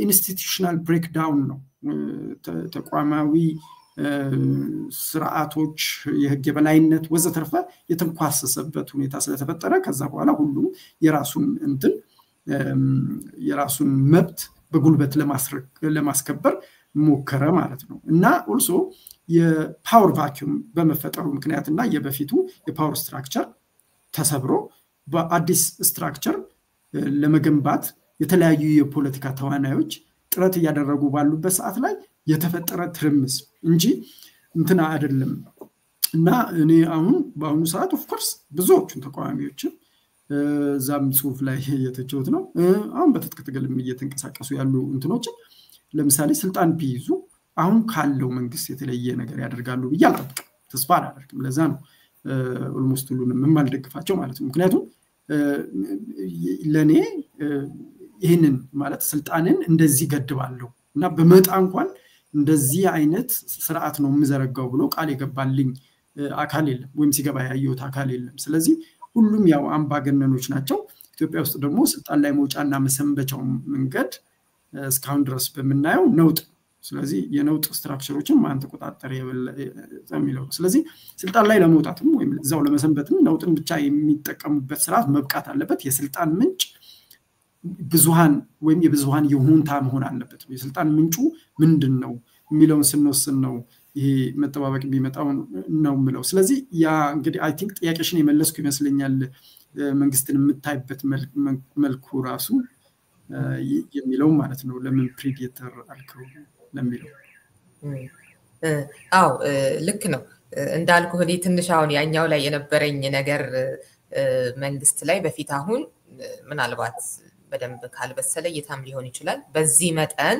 ኢንስቲትዩሽናል ብሬክዳውን ነው ተቋማዊ ስርዓቶች የህግ የበላይነት ወዘተርፈ የተንኳሰሰበት ሁኔታ ስለተፈጠረ ከዛ በኋላ ሁሉ የራሱን መብት በጉልበት ለማስከበር ሞከረ ማለት ነው እና ኦልሶ የፓወር ቫኪዩም በመፈጠሩ ምክንያትና የበፊቱ የፓወር ስትራክቸር ተሰብሮ በአዲስ ስትራክቸር ለመገንባት የተለያዩ የፖለቲካ ተዋናዮች ጥረት ያደረጉ ባሉበት ሰዓት ላይ የተፈጠረ ትርምስ እንጂ እንትና አይደለም እና እኔ አሁን በአሁኑ ሰዓት ኦፍ ኮርስ ብዙዎቹን ተቃዋሚዎችን ዛም ጽሁፍ ላይ የተቸውት ነው አሁን በትጥቅ ትግልም እየተንቀሳቀሱ ያሉ እንትኖች ለምሳሌ ስልጣን ቢይዙ አሁን ካለው መንግስት የተለየ ነገር ያደርጋሉ ብያለሁ ተስፋ አላደርግም ለዛ ነው ኦልሞስት ሁሉንም የማልደግፋቸው ማለት ነው ምክንያቱም ለኔ ይሄንን ማለት ስልጣንን እንደዚህ ገድባለሁ እና በመጣ እንኳን እንደዚህ አይነት ስርዓት ነው የምዘረጋው ብሎ ቃል የገባልኝ አካል የለም ወይም ሲገባ ያየሁት አካል የለም ስለዚህ ሁሉም ያው አምባገነኖች ናቸው ኢትዮጵያ ውስጥ ደግሞ ስልጣን ላይ መውጫና መሰንበቻው መንገድ እስካሁን ድረስ በመናየው ነውጥ ስለዚህ የነውጥ ስትራክቸሮችን ማን ተቆጣጣሪ የሚለው ስለዚህ ስልጣን ላይ ለመውጣትም ወይም እዛው ለመሰንበትም ነውጥን ብቻ የሚጠቀሙበት ስርዓት መብቃት አለበት የስልጣን ምንጭ ብዙሃን ወይም የብዙሃን ይሁንታ መሆን አለበት የስልጣን ምንጩ ምንድነው የሚለውን ስንወስን ነው ይሄ መተባበቅ ቢመጣው ነው ምለው ስለዚህ ያ እንግዲህ አይ ቲንክ ጥያቄሽን የመለስኩ ይመስለኛል መንግስትን የምታይበት መልኩ ራሱ የሚለው ማለት ነው ለምን ፕሪዴተር አልከው ለሚለው አው ልክ ነው እንዳልኩ እኔ ትንሽ አሁን ያኛው ላይ የነበረኝ ነገር መንግስት ላይ በፊት አሁን ምናልባት በደንብ ካልበሰለ የታም ሊሆን ይችላል በዚህ መጠን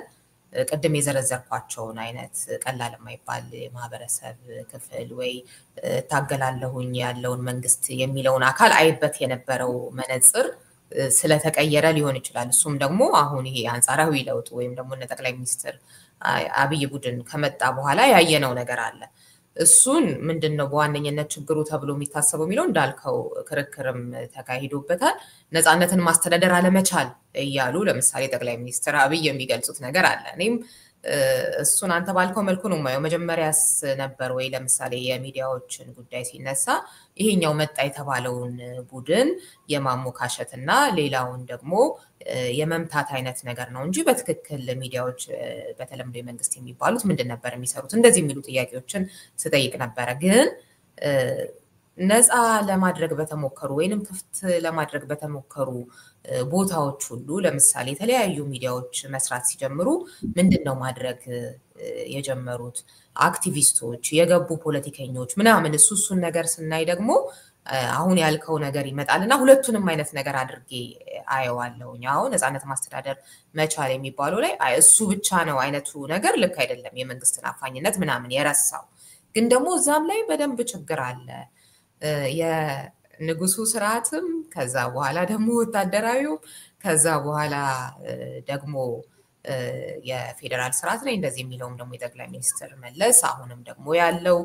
ቅድም የዘረዘርኳቸውን አይነት ቀላል የማይባል የማህበረሰብ ክፍል ወይ ታገላለሁኝ ያለውን መንግስት የሚለውን አካል አይበት የነበረው መነጽር ስለተቀየረ ሊሆን ይችላል። እሱም ደግሞ አሁን ይሄ አንጻራዊ ለውጥ ወይም ደግሞ እነ ጠቅላይ ሚኒስትር አብይ ቡድን ከመጣ በኋላ ያየነው ነገር አለ። እሱን ምንድነው በዋነኝነት ችግሩ ተብሎ የሚታሰበው የሚለው እንዳልከው ክርክርም ተካሂዶበታል። ነፃነትን ማስተዳደር አለመቻል እያሉ ለምሳሌ ጠቅላይ ሚኒስትር አብይ የሚገልጹት ነገር አለ። እኔም እሱን አንተ ባልከው መልኩ ነው የማየው። መጀመሪያስ ነበር ወይ ለምሳሌ የሚዲያዎችን ጉዳይ ሲነሳ ይሄኛው መጣ የተባለውን ቡድን የማሞካሸትና ሌላውን ደግሞ የመምታት አይነት ነገር ነው እንጂ በትክክል ሚዲያዎች በተለምዶ የመንግስት የሚባሉት ምንድን ነበር የሚሰሩት? እንደዚህ የሚሉ ጥያቄዎችን ስጠይቅ ነበረ። ግን ነፃ ለማድረግ በተሞከሩ ወይንም ክፍት ለማድረግ በተሞከሩ ቦታዎች ሁሉ ለምሳሌ የተለያዩ ሚዲያዎች መስራት ሲጀምሩ ምንድነው ማድረግ የጀመሩት? አክቲቪስቶች፣ የገቡ ፖለቲከኞች ምናምን እሱን ነገር ስናይ ደግሞ አሁን ያልከው ነገር ይመጣልና ሁለቱንም አይነት ነገር አድርጌ አየዋለሁኝ። አሁን ነፃነት ማስተዳደር መቻል የሚባለው ላይ እሱ ብቻ ነው አይነቱ ነገር ልክ አይደለም። የመንግስትን አፋኝነት ምናምን የረሳው ግን ደግሞ እዛም ላይ በደንብ ችግር አለ። የንጉሱ ስርዓትም ከዛ በኋላ ደግሞ ወታደራዊው ከዛ በኋላ ደግሞ የፌደራል ስርዓት ላይ እንደዚህ የሚለውም ደግሞ የጠቅላይ ሚኒስትር መለስ አሁንም ደግሞ ያለው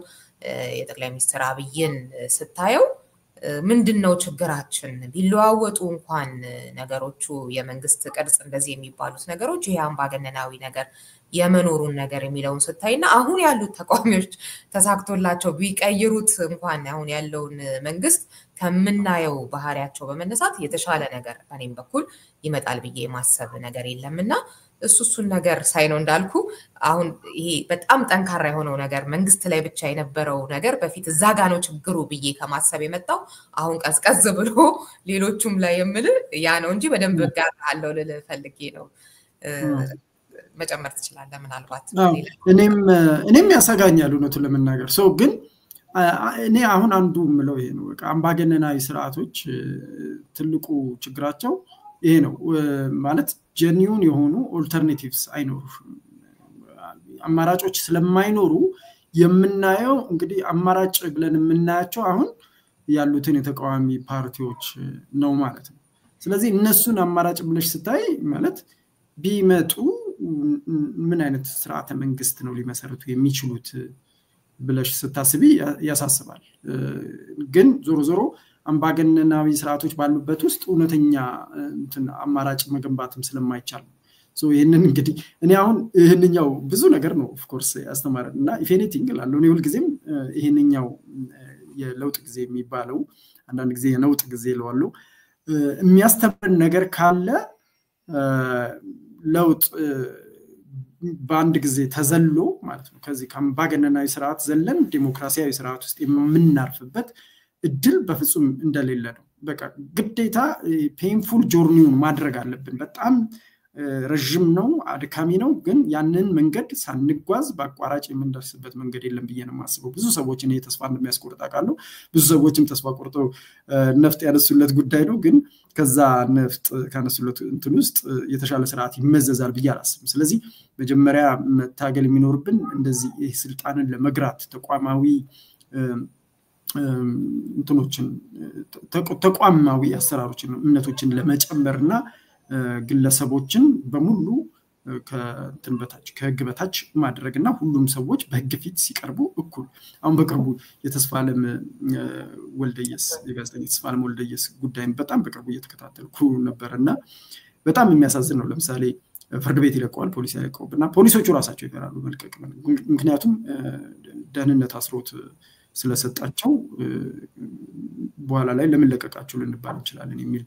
የጠቅላይ ሚኒስትር አብይን ስታየው ምንድነው ችግራችን? ቢለዋወጡ እንኳን ነገሮቹ የመንግስት ቅርጽ እንደዚህ የሚባሉት ነገሮች ይሄ አምባገነናዊ ነገር የመኖሩን ነገር የሚለውን ስታይና አሁን ያሉት ተቋሚዎች ተሳክቶላቸው ቢቀይሩት እንኳን አሁን ያለውን መንግስት ከምናየው ባህሪያቸው በመነሳት የተሻለ ነገር በኔም በኩል ይመጣል ብዬ ማሰብ ነገር የለምና እሱን ነገር ሳይነው እንዳልኩ አሁን ይሄ በጣም ጠንካራ የሆነው ነገር መንግስት ላይ ብቻ የነበረው ነገር በፊት እዛ ጋር ነው ችግሩ ብዬ ከማሰብ የመጣው አሁን ቀዝቀዝ ብሎ ሌሎቹም ላይ የምል ያ ነው እንጂ በደንብ ጋር አለው ልል ፈልጌ ነው። መጨመር ትችላለህ ምናልባት? እኔም ያሰጋኛል እውነቱን ለመናገር ሰው ግን እኔ አሁን አንዱ ምለው ይሄ ነው። በቃ አምባገነናዊ ስርዓቶች ትልቁ ችግራቸው ይሄ ነው ማለት ጀኒውን የሆኑ ኦልተርናቲቭስ አይኖሩም። አማራጮች ስለማይኖሩ የምናየው እንግዲህ አማራጭ ብለን የምናያቸው አሁን ያሉትን የተቃዋሚ ፓርቲዎች ነው ማለት ነው። ስለዚህ እነሱን አማራጭ ብለሽ ስታይ ማለት ቢመጡ ምን አይነት ስርዓተ መንግስት ነው ሊመሰረቱ የሚችሉት ብለሽ ስታስቢ ያሳስባል። ግን ዞሮ ዞሮ አምባገነናዊ ስርዓቶች ባሉበት ውስጥ እውነተኛ አማራጭ መገንባትም ስለማይቻል ይሄንን እንግዲህ እኔ አሁን ይሄንኛው ብዙ ነገር ነው ኦፍ ኮርስ ያስተማረና ኢፍ ኤኒቲንግ ላለው ነው ሁልጊዜም ይሄንኛው የለውጥ ጊዜ የሚባለው አንዳንድ ጊዜ የነውጥ ጊዜ ለዋሉ የሚያስተምረን ነገር ካለ ለውጥ በአንድ ጊዜ ተዘሎ ማለት ነው ከዚህ ከአምባገነናዊ ስርዓት ዘለን ዲሞክራሲያዊ ስርዓት ውስጥ የምናርፍበት እድል በፍጹም እንደሌለ ነው። በቃ ግዴታ ፔንፉል ጆርኒውን ማድረግ አለብን። በጣም ረጅም ነው፣ አድካሚ ነው። ግን ያንን መንገድ ሳንጓዝ በአቋራጭ የምንደርስበት መንገድ የለም ብዬ ነው የማስበው። ብዙ ሰዎች እኔ ተስፋ እንደሚያስቆርጥ አውቃለሁ። ብዙ ሰዎችም ተስፋ ቆርጠው ነፍጥ ያነሱለት ጉዳይ ነው። ግን ከዛ ነፍጥ ካነሱለት እንትን ውስጥ የተሻለ ስርዓት ይመዘዛል ብዬ አላስብም። ስለዚህ መጀመሪያ መታገል የሚኖርብን እንደዚህ ስልጣንን ለመግራት ተቋማዊ እንትኖችን ተቋማዊ አሰራሮችን እምነቶችን ለመጨመርና ግለሰቦችን በሙሉ ከእንትን በታች ከህግ በታች ማድረግና ሁሉም ሰዎች በህግ ፊት ሲቀርቡ እኩል አሁን በቅርቡ የተስፋለም ወልደየስ የጋዜጠኛ ተስፋለም ወልደየስ ጉዳይን በጣም በቅርቡ እየተከታተልኩ ነበርና በጣም የሚያሳዝን ነው። ለምሳሌ ፍርድ ቤት ይለቀዋል፣ ፖሊስ ያለቀውና ፖሊሶቹ ራሳቸው ይፈራሉ መልቀቅ። ምክንያቱም ደህንነት አስሮት ስለሰጣቸው በኋላ ላይ ለምን ለቀቃችሁ ልንባል እንችላለን የሚል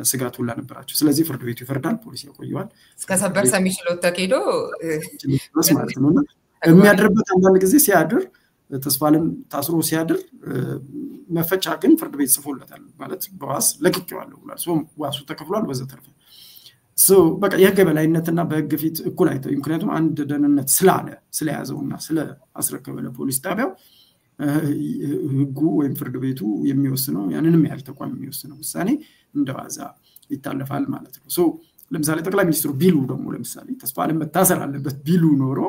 ስጋት ሁላ ነበራቸው። ስለዚህ ፍርድ ቤቱ ይፈርዳል፣ ፖሊስ ያቆየዋል። እስከ ሰበር ሰሚ ችሎት ተኬዶ ማለት ነው። የሚያድርበት አንዳንድ ጊዜ ሲያድር ተስፋለም ታስሮ ሲያድር መፈቻ ግን ፍርድ ቤት ጽፎለታል ማለት በዋስ ለቅቄዋለሁ ብሏል። ዋሱ ተከፍሏል ወዘተርፈ በቃ የህግ በላይነትና በህግ ፊት እኩል አይተው ምክንያቱም አንድ ደህንነት ስለያዘውና ስለ አስረከበ ለፖሊስ ጣቢያው ህጉ ወይም ፍርድ ቤቱ የሚወስነው ያንንም ያህል ተቋም የሚወስነው ውሳኔ እንደዋዛ ይታለፋል ማለት ነው። ለምሳሌ ጠቅላይ ሚኒስትሩ ቢሉ ደግሞ ለምሳሌ ተስፋለም መታሰር አለበት ቢሉ ኖሮ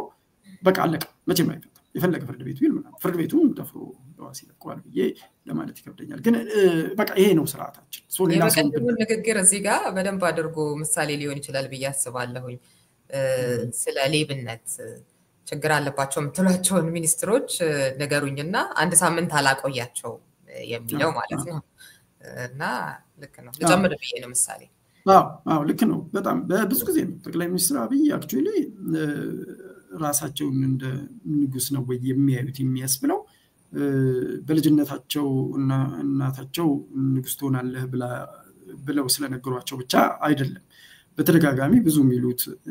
በቃ አለቀ መቼም አይፈታም የፈለገ ፍርድ ቤቱ ይል ምናምን ፍርድ ቤቱ ደፍሮ በዋስ ይለቀዋል ብዬ ለማለት ይከብደኛል ግን በቃ ይሄ ነው ስርዓታችን ሌላ ሰው ንግግር እዚህ ጋር በደንብ አድርጎ ምሳሌ ሊሆን ይችላል ብዬ አስባለሁኝ ስለ ሌብነት ችግር አለባቸው የምትሏቸውን ሚኒስትሮች ነገሩኝና አንድ ሳምንት አላቆያቸው የሚለው ማለት ነው እና ልክ ነው ልጨምር ብዬ ነው ምሳሌ አዎ ልክ ነው በጣም በብዙ ጊዜ ነው ጠቅላይ ሚኒስትር አብይ አክቹአሊ ራሳቸውን እንደ ንጉስ ነው ወይ የሚያዩት የሚያስብለው በልጅነታቸው እና እናታቸው ንጉስ ትሆናለህ ብለው ስለነገሯቸው ብቻ አይደለም በተደጋጋሚ ብዙ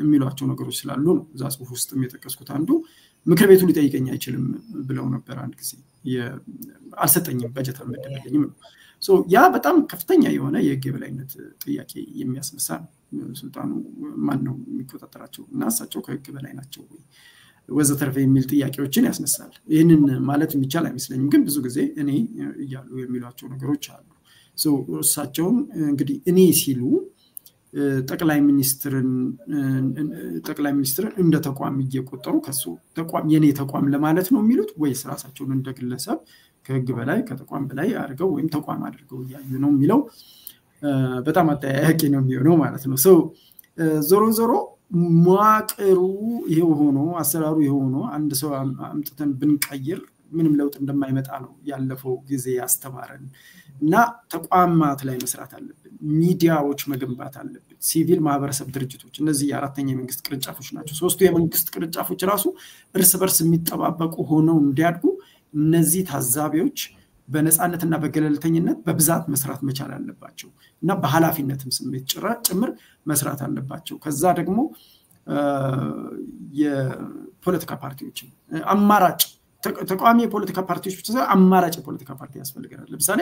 የሚሏቸው ነገሮች ስላሉ ነው እዛ ጽሁፍ ውስጥም የጠቀስኩት አንዱ ምክር ቤቱ ሊጠይቀኝ አይችልም ብለው ነበር አንድ ጊዜ አልሰጠኝም በጀት አልመደበልኝም ሶ ያ በጣም ከፍተኛ የሆነ የህግ የበላይነት ጥያቄ የሚያስነሳ ስልጣኑ ማን ነው የሚቆጣጠራቸው እና እሳቸው ከህግ በላይ ናቸው ወይ ወዘተርፈ የሚል ጥያቄዎችን ያስነሳል ይሄንን ማለት የሚቻል አይመስለኝም ግን ብዙ ጊዜ እኔ እያሉ የሚሏቸው ነገሮች አሉ ሶ እሳቸውን እንግዲህ እኔ ሲሉ ጠቅላይ ሚኒስትርን እንደ ተቋም እየቆጠሩ ከሱ ተቋም የኔ ተቋም ለማለት ነው የሚሉት ወይስ ራሳቸውን እንደ ግለሰብ ከህግ በላይ ከተቋም በላይ አድርገው ወይም ተቋም አድርገው ያዩ ነው የሚለው በጣም አጠያያቂ ነው የሚሆነው ማለት ነው ሶ ዞሮ መዋቅሩ ይሄው ሆኖ አሰራሩ ይሄው ሆኖ አንድ ሰው አምጥተን ብንቀይር ምንም ለውጥ እንደማይመጣ ነው ያለፈው ጊዜ ያስተማረን እና ተቋማት ላይ መስራት አለብን ሚዲያዎች መገንባት አለብን ሲቪል ማህበረሰብ ድርጅቶች እነዚህ የአራተኛ የመንግስት ቅርንጫፎች ናቸው ሶስቱ የመንግስት ቅርንጫፎች ራሱ እርስ በርስ የሚጠባበቁ ሆነው እንዲያድጉ እነዚህ ታዛቢዎች በነፃነትና በገለልተኝነት በብዛት መስራት መቻል አለባቸው እና በኃላፊነትም ስሜት ጭምር መስራት አለባቸው ከዛ ደግሞ የፖለቲካ ፓርቲዎች አማራጭ ተቋሚ የፖለቲካ ፓርቲዎች ብቻ ሳይሆን አማራጭ የፖለቲካ ፓርቲ ያስፈልጋል ለምሳሌ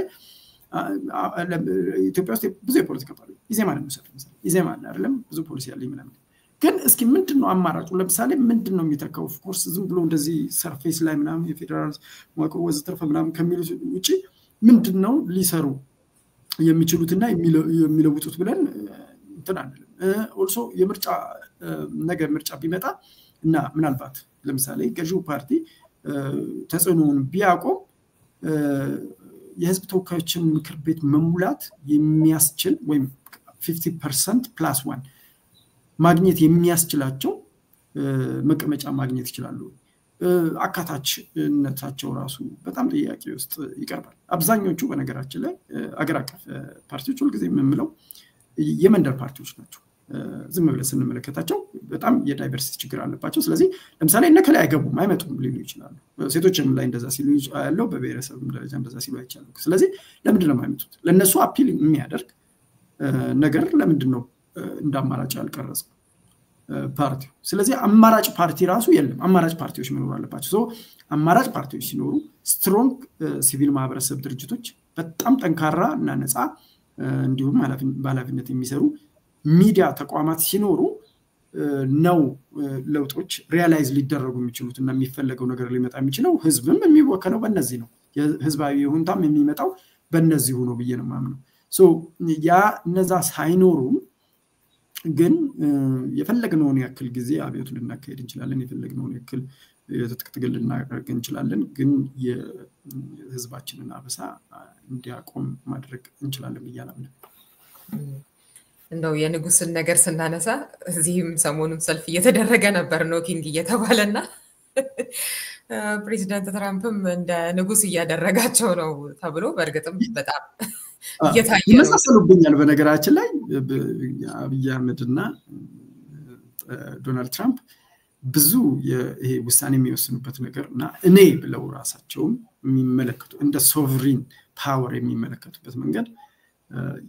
ኢትዮጵያ ውስጥ ብዙ የፖለቲካ ፓርቲ ኢዜማ ነው የሚሰጠው ኢዜማ አይደለም ብዙ ፖሊሲ ያለኝ ምናምን ግን እስኪ ምንድነው አማራጩ ለምሳሌ ምንድነው የሚተካው ኦፍ ኮርስ ዝም ብሎ እንደዚህ ሰርፌስ ላይ ምናምን የፌደራል መዋቅር ወዘተርፈ ምናምን ከሚሉት ውጪ ምንድነው ሊሰሩ የሚችሉትና የሚለውጡት ብለን እንትን አይደለም ኦልሶ የምርጫ ነገር ምርጫ ቢመጣ እና ምናልባት ለምሳሌ ገዢው ፓርቲ ተጽዕኖውን ቢያቆም የህዝብ ተወካዮችን ምክር ቤት መሙላት የሚያስችል ወይም 50% + 1 ማግኘት የሚያስችላቸው መቀመጫ ማግኘት ይችላሉ አካታችነታቸው ራሱ በጣም ጥያቄ ውስጥ ይቀርባል አብዛኞቹ በነገራችን ላይ አገር አቀፍ ፓርቲዎች ሁሉ ጊዜ የምንለው የመንደር ፓርቲዎች ናቸው ዝም ብለን ስንመለከታቸው በጣም የዳይቨርሲቲ ችግር አለባቸው ስለዚህ ለምሳሌ እነከላይ አይገቡም አይመጡም ሊሉ ይችላሉ ሴቶችም ላይ እንደዛ ሲሉ ያለው በብሔረሰብ ደረጃ እንደዛ ሲሉ አይቻሉ ስለዚህ ለምንድን ነው የማይመጡት ለነሱ አፒል የሚያደርግ ነገር ለምንድን ነው እንደ አማራጭ ያልቀረጸው ፓርቲው ስለዚህ አማራጭ ፓርቲ ራሱ የለም አማራጭ ፓርቲዎች መኖር አለባቸው ሶ አማራጭ ፓርቲዎች ሲኖሩ ስትሮንግ ሲቪል ማህበረሰብ ድርጅቶች በጣም ጠንካራ እና ነፃ እንዲሁም ባለሀብትነት የሚሰሩ ሚዲያ ተቋማት ሲኖሩ ነው ለውጦች ሪያላይዝ ሊደረጉ የሚችሉት እና የሚፈልገው ነገር ሊመጣ የሚችለው ህዝብም የሚወከለው በእነዚህ ነው የህዝባዊ ይሁንታም የሚመጣው በእነዚህ ሆኖ ብዬ ነው ማምነው ሶ ያ እነዛ ሳይኖሩ ግን የፈለግነውን ያክል ጊዜ አብዮት ልናካሄድ እንችላለን የፈለግነውን ያክል የትጥቅ ትግል ልናደርግ እንችላለን ግን የህዝባችንን አበሳ እንዲያቆም ማድረግ እንችላለን ብያለሁ እንደው የንጉስን ነገር ስናነሳ እዚህም ሰሞኑን ሰልፍ እየተደረገ ነበር ኖኪንግ እየተባለና ፕሬዚዳንት ትራምፕም እንደ ንጉስ እያደረጋቸው ነው ተብሎ በእርግጥም በጣም እየታየ ነው መሳሰሉብኛል በነገራችን ላይ አብይ አህመድና ዶናልድ ትራምፕ ብዙ ይሄ ውሳኔ የሚወስኑበት ነገርና እኔ ብለው ራሳቸውም የሚመለከቱ እንደ ሶቨሪን ፓወር የሚመለከቱበት መንገድ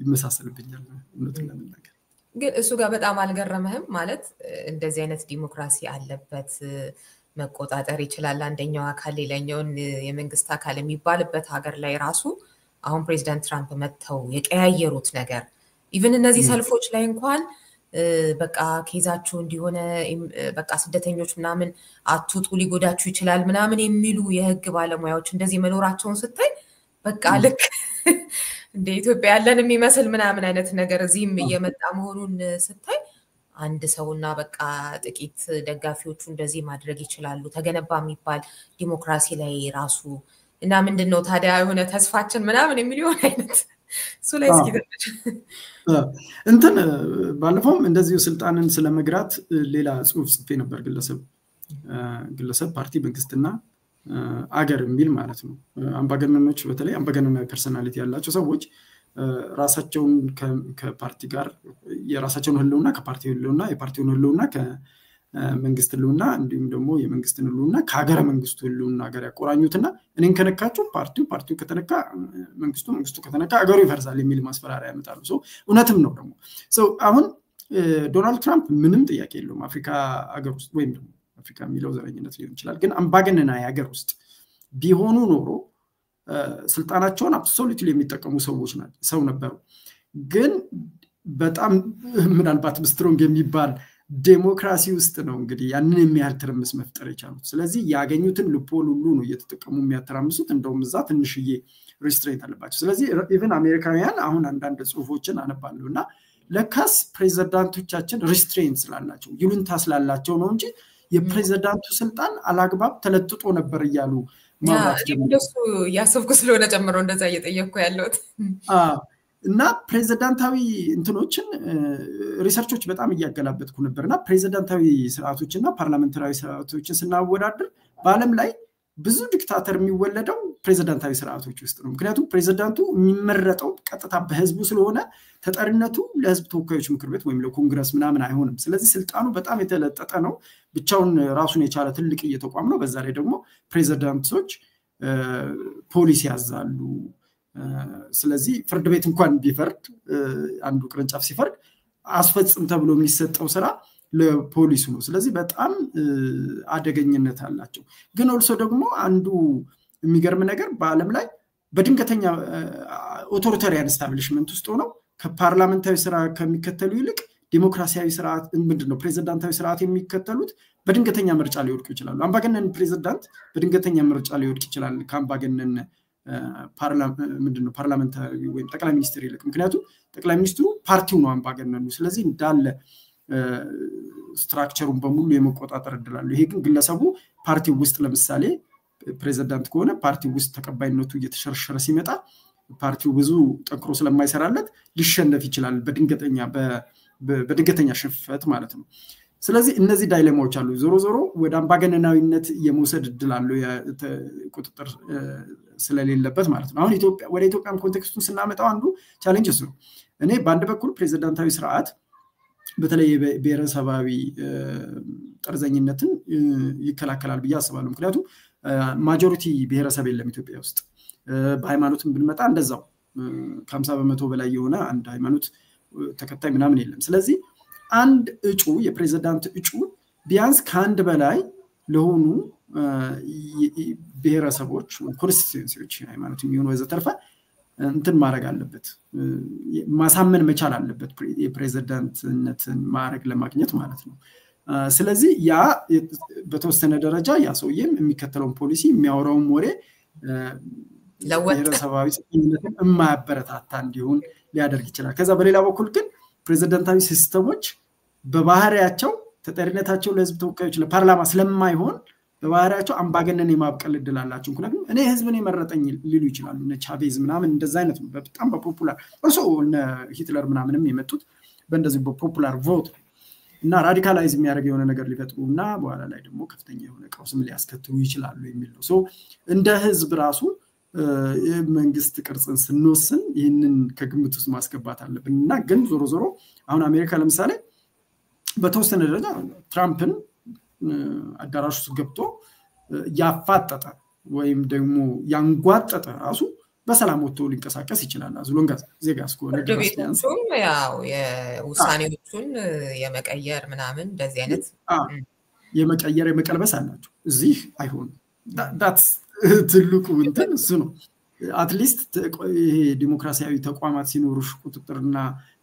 ይመሳሰልብኛል ነገር ግን እሱ ጋር በጣም አልገረመህም ማለት እንደዚህ አይነት ዲሞክራሲ አለበት መቆጣጠር ይችላል አንደኛው አካል ሌላኛውን የመንግስት አካል የሚባልበት ሀገር ላይ ራሱ አሁን ፕሬዚዳንት ትራምፕ መተው የቀያየሩት ነገር ኢቭን እነዚህ ሰልፎች ላይ እንኳን በቃ ኬዛችሁ እንዲሆነ በቃ ስደተኞች ምናምን አትውጡ ሊጎዳችሁ ይችላል ምናምን የሚሉ የህግ ባለሙያዎች እንደዚህ መኖራቸውን ስታይ በቃ ልክ እንደ ኢትዮጵያ ያለን የሚመስል ምናምን አይነት ነገር እዚህም እየመጣ መሆኑን ስታይ አንድ ሰውና በቃ ጥቂት ደጋፊዎቹ እንደዚህ ማድረግ ይችላሉ ተገነባ የሚባል ዲሞክራሲ ላይ ራሱ እና ምንድነው ታዲያ የሆነ ተስፋችን ምናምን የሚሊዮን አይነት እሱ ላይ እስኪ እንትን ባለፈውም እንደዚሁ ስልጣንን ስለመግራት ሌላ ጽሁፍ ጽፌ ነበር ግለሰብ ፓርቲ መንግስትና አገር የሚል ማለት ነው አምባገነኖች በተለይ አምባገነናዊ ፐርሰናሊቲ ያላቸው ሰዎች ራሳቸውን ከፓርቲ ጋር የራሳቸውን ህልውና ከፓርቲው ህልውና የፓርቲውን ህልውና ከመንግስት ህልውና እንዲሁም ደግሞ የመንግስትን ህልውና ከሀገረ መንግስቱ ህልውና ጋር ያቆራኙትና እኔን ከነካችሁ ፓርቲው ከተነካ መንግስቱ ከተነካ አገሩ ይፈርሳል የሚል ማስፈራሪያ ያመጣሉ እውነትም ነው ደግሞ አሁን ዶናልድ ትራምፕ ምንም ጥያቄ የለውም አፍሪካ አገር ውስጥ ወይም ደግሞ አፍሪካ የሚለው ዘረኝነት ሊሆን ይችላል ግን አምባገነናዊ ሀገር ውስጥ ቢሆኑ ኖሮ ስልጣናቸውን አብሶሉትሊ የሚጠቀሙ ሰው ነበሩ ግን በጣም ምናልባት ስትሮንግ የሚባል ዴሞክራሲ ውስጥ ነው እንግዲህ ያንን የሚያህል ትርምስ መፍጠር የቻሉት ስለዚህ ያገኙትን ልፖል ሁሉ ነው እየተጠቀሙ የሚያተራምሱት እንደውም እዛ ትንሽዬ ሪስትሬንት አለባቸው ስለዚህ ኢቭን አሜሪካውያን አሁን አንዳንድ ጽሁፎችን አነባሉና ለካስ ፕሬዝዳንቶቻችን ሪስትሬንት ስላላቸው ይሉንታ ስላላቸው ነው እንጂ የፕሬዝዳንቱ ስልጣን አላግባብ ተለጥጦ ነበር እያሉ ማውራት እንደሱ ያሰብኩ ስለሆነ ጨምሮ እንደዛ እየጠየቅኩ ያለሁት እና ፕሬዝዳንታዊ እንትኖችን ሪሰርቾች በጣም እያገላበጥኩ ነበርና ፕሬዝዳንታዊ ስርዓቶችና ፓርላሜንታሪ ስርዓቶችን ስናወዳድር በአለም ላይ ብዙ ዲክታተር የሚወለደው ፕሬዝዳንታዊ ስርዓቶች ውስጥ ነው ምክንያቱም ፕሬዝዳንቱ የሚመረጠው ቀጥታ በህዝቡ ስለሆነ ተጠሪነቱ ለህዝብ ተወካዮች ምክር ቤት ወይም ለኮንግረስ ምናምን አይሆንም ስለዚህ ስልጣኑ በጣም የተለጠጠ ነው ብቻውን ራሱን የቻለ ትልቅ እየተቋም ነው በዛ ላይ ደግሞ ፕሬዝዳንቶች ፖሊሲ ያዛሉ ስለዚህ ፍርድ ቤት እንኳን ቢፈርድ አንዱ ቅርንጫፍ ሲፈርድ አስፈጽም ተብሎ የሚሰጠው ስራ ለፖሊሱ ነው ስለዚህ በጣም አደገኝነት አላቸው ግን ኦልሶ ደግሞ አንዱ የሚገርም ነገር በአለም ላይ በድንገተኛ ኦቶሪታሪያን ስታብሊሽመንት ውስጥ ሆነው ከፓርላሜንታዊ ስራ ከሚከተሉ ይልቅ ዲሞክራሲያዊ ስርዓት ምንድነው ፕሬዝዳንታዊ ስርዓት የሚከተሉት በድንገተኛ ምርጫ ሊወድቁ ይችላሉ አምባገነን ፕሬዝዳንት በድንገተኛ ምርጫ ሊወድቅ ይችላል ከአምባገነን ፓርላሜንታሪ ወይም ጠቅላይ ሚኒስትር ይልቅ ምክንያቱም ጠቅላይ ሚኒስትሩ ፓርቲው ነው አምባገነኑ ስለዚህ እንዳለ ስትራክቸሩን በሙሉ የመቆጣጠር እድላሉ ይሄ ግን ግለሰቡ ፓርቲው ውስጥ ለምሳሌ ፕሬዝዳንት ከሆነ ፓርቲው ውስጥ ተቀባይነቱ እየተሸረሸረ ሲመጣ ፓርቲው ብዙ ጠንክሮ ስለማይሰራለት ሊሸነፍ ይችላል በድንገተኛ ሽንፈት ማለት ነው ስለዚህ እነዚህ ዳይሌማዎች አሉ ዞሮ ወደ አምባገነናዊነት የመውሰድ እድል አለው ቁጥጥር ስለሌለበት ማለት ነው አሁን ወደ ኢትዮጵያም ኮንቴክስቱን ስናመጣው አንዱ ቻሌንጅስ ነው እኔ በአንድ በኩል ፕሬዝዳንታዊ ስርዓት በተለይ ብሔረሰባዊ ጠርዘኝነትን ይከላከላል ብዬ አስባለሁ ምክንያቱም ማጆሪቲ ብሔረሰብ የለም ኢትዮጵያ ውስጥ በሃይማኖትም ብንመጣ እንደዛው ከ50% በላይ የሆነ አንድ ሃይማኖት ተከታይ ምናምን የለም ስለዚህ አንድ እጩ የፕሬዝዳንት እጩ ቢያንስ ከአንድ በላይ ለሆኑ ብሔረሰቦች ኮንስቲትዩንሲዎች ሃይማኖት የሚሆኑ ወዘተርፈ እንትን ማድረግ አለበት ማሳመን መቻል አለበት የፕሬዝዳንትነትን ማዕረግ ለማግኘት ማለት ነው ስለዚህ ያ በተወሰነ ደረጃ ያ ሰውዬም የሚከተለውን ፖሊሲ የሚያወራውን ወሬ ብሔረሰባዊ ጽንፈኝነትን የማያበረታታ እንዲሆን ሊያደርግ ይችላል ከዛ በሌላ በኩል ግን ፕሬዝዳንታዊ ሲስተሞች በባህሪያቸው ተጠሪነታቸው ለህዝብ ተወካዮች ለፓርላማ ስለማይሆን በባህሪያቸው አምባገነን የማብቀል እድል አላቸው ምክንያቱም እኔ ህዝብን የመረጠኝ ሊሉ ይችላሉ እነ ቻቬዝ ምናምን እንደዛ አይነት ነው በጣም በፖፑላር እነ ሂትለር ምናምንም የመጡት በእንደዚህ በፖፑላር ቮት እና ራዲካላይዝ የሚያደርግ የሆነ ነገር ሊፈጥሩና በኋላ ላይ ደግሞ ከፍተኛ የሆነ ቀውስም ሊያስከትሉ ይችላሉ የሚል ነው እንደ ህዝብ ራሱ መንግስት ቅርጽን ስንወስን ይህንን ከግምት ውስጥ ማስገባት አለብንና ግን ዞሮ አሁን አሜሪካ ለምሳሌ በተወሰነ ደረጃ ትራምፕን አዳራሽ ውስጥ ገብቶ ያፋጠጠ ወይም ደግሞ ያንጓጠጠ ራሱ በሰላም ወጥቶ ሊንቀሳቀስ ይችላል አዝሎንጋዝ ዜጋስ ከሆነ ድረስም ያው የውሳኔዎቹን የመቀየር ምናምን እንደዚህ አይነት የመቀየር የመቀልበስ አላቸው እዚህ አይሆንም that's ትልቁ እንትን እሱ ነው አትሊስት ይሄ ዲሞክራሲያዊ ተቋማት ሲኖሩሽ ቁጥጥርና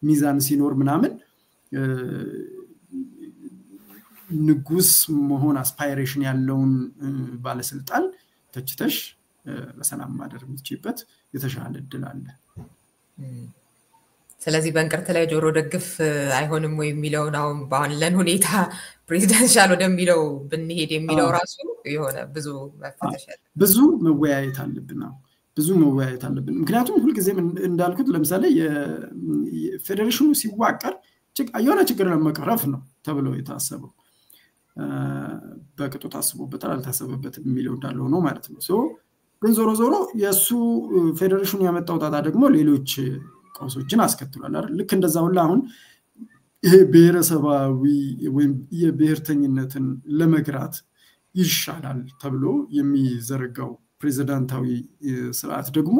ሚዛን ሲኖር ምናምን ንጉስ መሆን አስፓይሬሽን ያለውን ባለስልጣን ስለዚህ በእንቅርት ላይ ጆሮ ደግፍ አይሆንም ወይ የሚለውን አሁን ባለን ሁኔታ ፕሬዚደንሻል ወደሚለው ብንሄድ የሚለው ራሱ የሆነ ብዙ መፈተሽ ያለ ብዙ መወያየት አለብን ነው ብዙ መወያየት አለብን ምክንያቱም ሁሉ ጊዜ እንዳልኩት ለምሳሌ የፌዴሬሽኑ ሲዋቀር የሆነ ችግር ለመቅረፍ ነው ተብሎ የታሰበው በቅጡ ታስቦበታል አልታሰበበትም የሚለው እንዳለው ነው ማለት ነው ሶ ግን ዞሮ ዞሮ የሱ ፌዴሬሽኑ ያመጣው ጣጣ ደግሞ ሌሎች ቀውሶችን አስከትሏል አይደል ልክ እንደዛው አሁን ይሄ ብሔረሰባዊ ወይም የብሔርተኝነትን ለመግራት ይሻላል ተብሎ የሚዘረጋው ፕሬዝዳንታዊ ስርዓት ደግሞ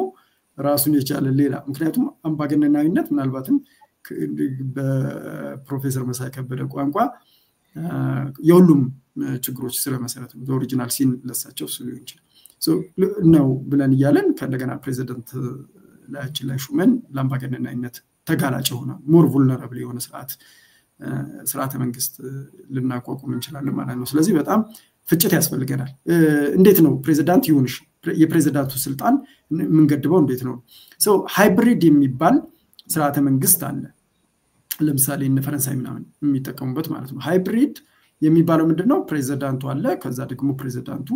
ራሱን የቻለ ሌላ ምክንያቱም አምባገነናዊነት ምናልባትም በፕሮፌሰር መሳይ ከበደ ቋንቋ የሁሉም ችግሮች ስለመሰረቱ ኦሪጂናል ሲን ለሳቸው ስሉ ይችላል ሶ ነው ብለን ይያለን ከነገና ፕሬዝዳንት ላይ ሹመን ለአምባገነናዊነት ተጋላጭ ሆነ ሞር ቮልነራብል የሆነ ስርዓተ መንግስት ልናቋቁም እንችላለን ማለት ነው ስለዚህ በጣም ፍጭት ያስፈልገናል እንዴት ነው ፕሬዝዳንት ይሁንሽ የፕሬዝዳንቱ ስልጣን ምንገድበው እንዴት ነው ሶ ሃይብሪድ የሚባል ስርዓተ መንግስት አለ ለምሳሌ እነ ፈረንሳይ ምናምን የሚጠቀሙበት ማለት ነው ሃይብሪድ የሚባለው ምንድነው ፕሬዝዳንቱ አለ ከዛ ደግሞ ፕሬዝዳንቱ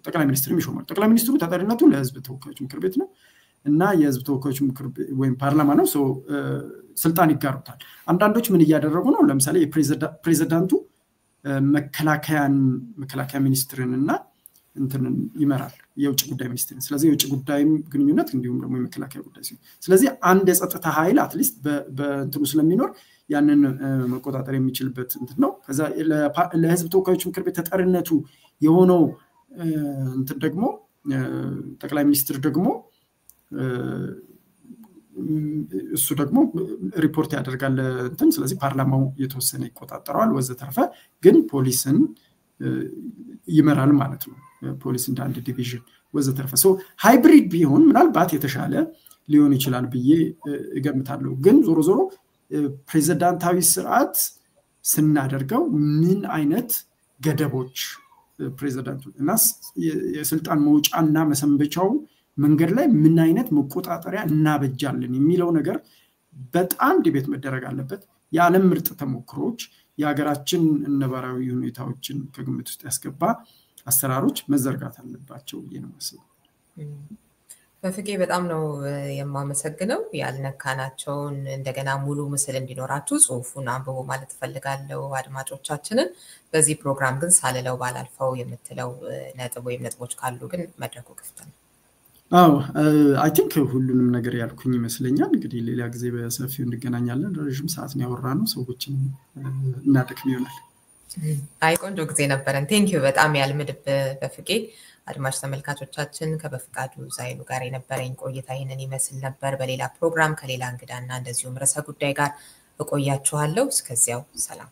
ጠቅላይ ሚኒስትር ይሾማል ጠቅላይ ሚኒስትሩ ተጠሪነቱ ለህዝብ ተወካዮች ምክር ቤት ነው እና የህዝብ ተወካዮች ምክር ቤት ወይም ፓርላማ ነው ሶ ስልጣን ይጋሩታል አንዳንዶች ምን ያደረጉ ነው ለምሳሌ ፕሬዝዳንቱ መከላከያ ሚኒስትርንና እንትንን ይመራል የውጭ ጉዳይ ሚኒስትር ስለዚህ የውጭ ጉዳይ ግንኙነት እንዲሁም ደግሞ የመከላከያ ጉዳይ ሲሆን ስለዚህ አንድ የጸጥታ ኃይል አትሊስት በእንትኑ ስለሚኖር ያንን መቆጣጠር የሚችልበት እንትን ነው ከዛ ለህዝብ ተወካዮች ምክር ቤት ተጠሪነቱ የሆነው እንትን ደግሞ ጠቅላይ ሚኒስትር ደግሞ እሱ ደግሞ ሪፖርት ያደርጋል እንትን ስለዚህ ፓርላማው የተወሰነ ይቆጣጠራል ወዘተርፈ ግን ፖሊስን ይመራል ማለት ነው ፖሊስ እንደ አንድ ዲቪዥን ወዘተርፈ ሶ ሃይብሪድ ቢሆን ምናልባት የተሻለ ሊሆን ይችላል ብዬ እገምታለሁ ግን ዞሮ ዞሮ ፕሬዝዳንታዊ ስርዓት ስናደርገው ምን አይነት ገደቦች ፕሬዝዳንቱ እና የስልጣን መውጫና መሰንበቻው መንገድ ላይ ምን አይነት መቆጣጠሪያ እናበጃለን የሚለው ነገር በጣም ዲቤት መደረግ አለበት የዓለም ምርጥ ተሞክሮች የሀገራችን ነባራዊ ሁኔታዎችን ከግምት ውስጥ ያስገባ አሰራሮች መዘርጋት አለባቸው የነመሰው በፍቄ በጣም ነው የማመሰግነው ያልነካናቸውን እንደገና ሙሉ ምስል እንዲኖራችሁ ጽሁፉን አንብቦ ማለት ፈልጋለሁ አድማጮቻችንን በዚህ ፕሮግራም ግን ሳልለው ባላልፈው የምትለው ነጥብ ወይም ነጥቦች ካሉ ግን መድረኩ ክፍት ነው አይ ቲንክ ሁሉንም ነገር ያልኩኝ ይመስለኛል እንግዲህ ሌላ ጊዜ በሰፊው እንገናኛለን ረጅም ሰዓት ነው ያወራነው ሰዎችን እናደክም ይሆናል አይ ቆንጆ ጊዜ ነበረን ቴንኪዩ በጣም ያልምድብ በፍቄ አድማጭ ተመልካቾቻችን ከበፍቃዱ ዛይሉ ጋር የነበረኝ ቆይታ ይሄንን ይመስል ነበር በሌላ ፕሮግራም ከሌላ እንግዳና እንደዚሁም ርዕሰ ጉዳይ ጋር እቆያችኋለሁ እስከዚያው ሰላም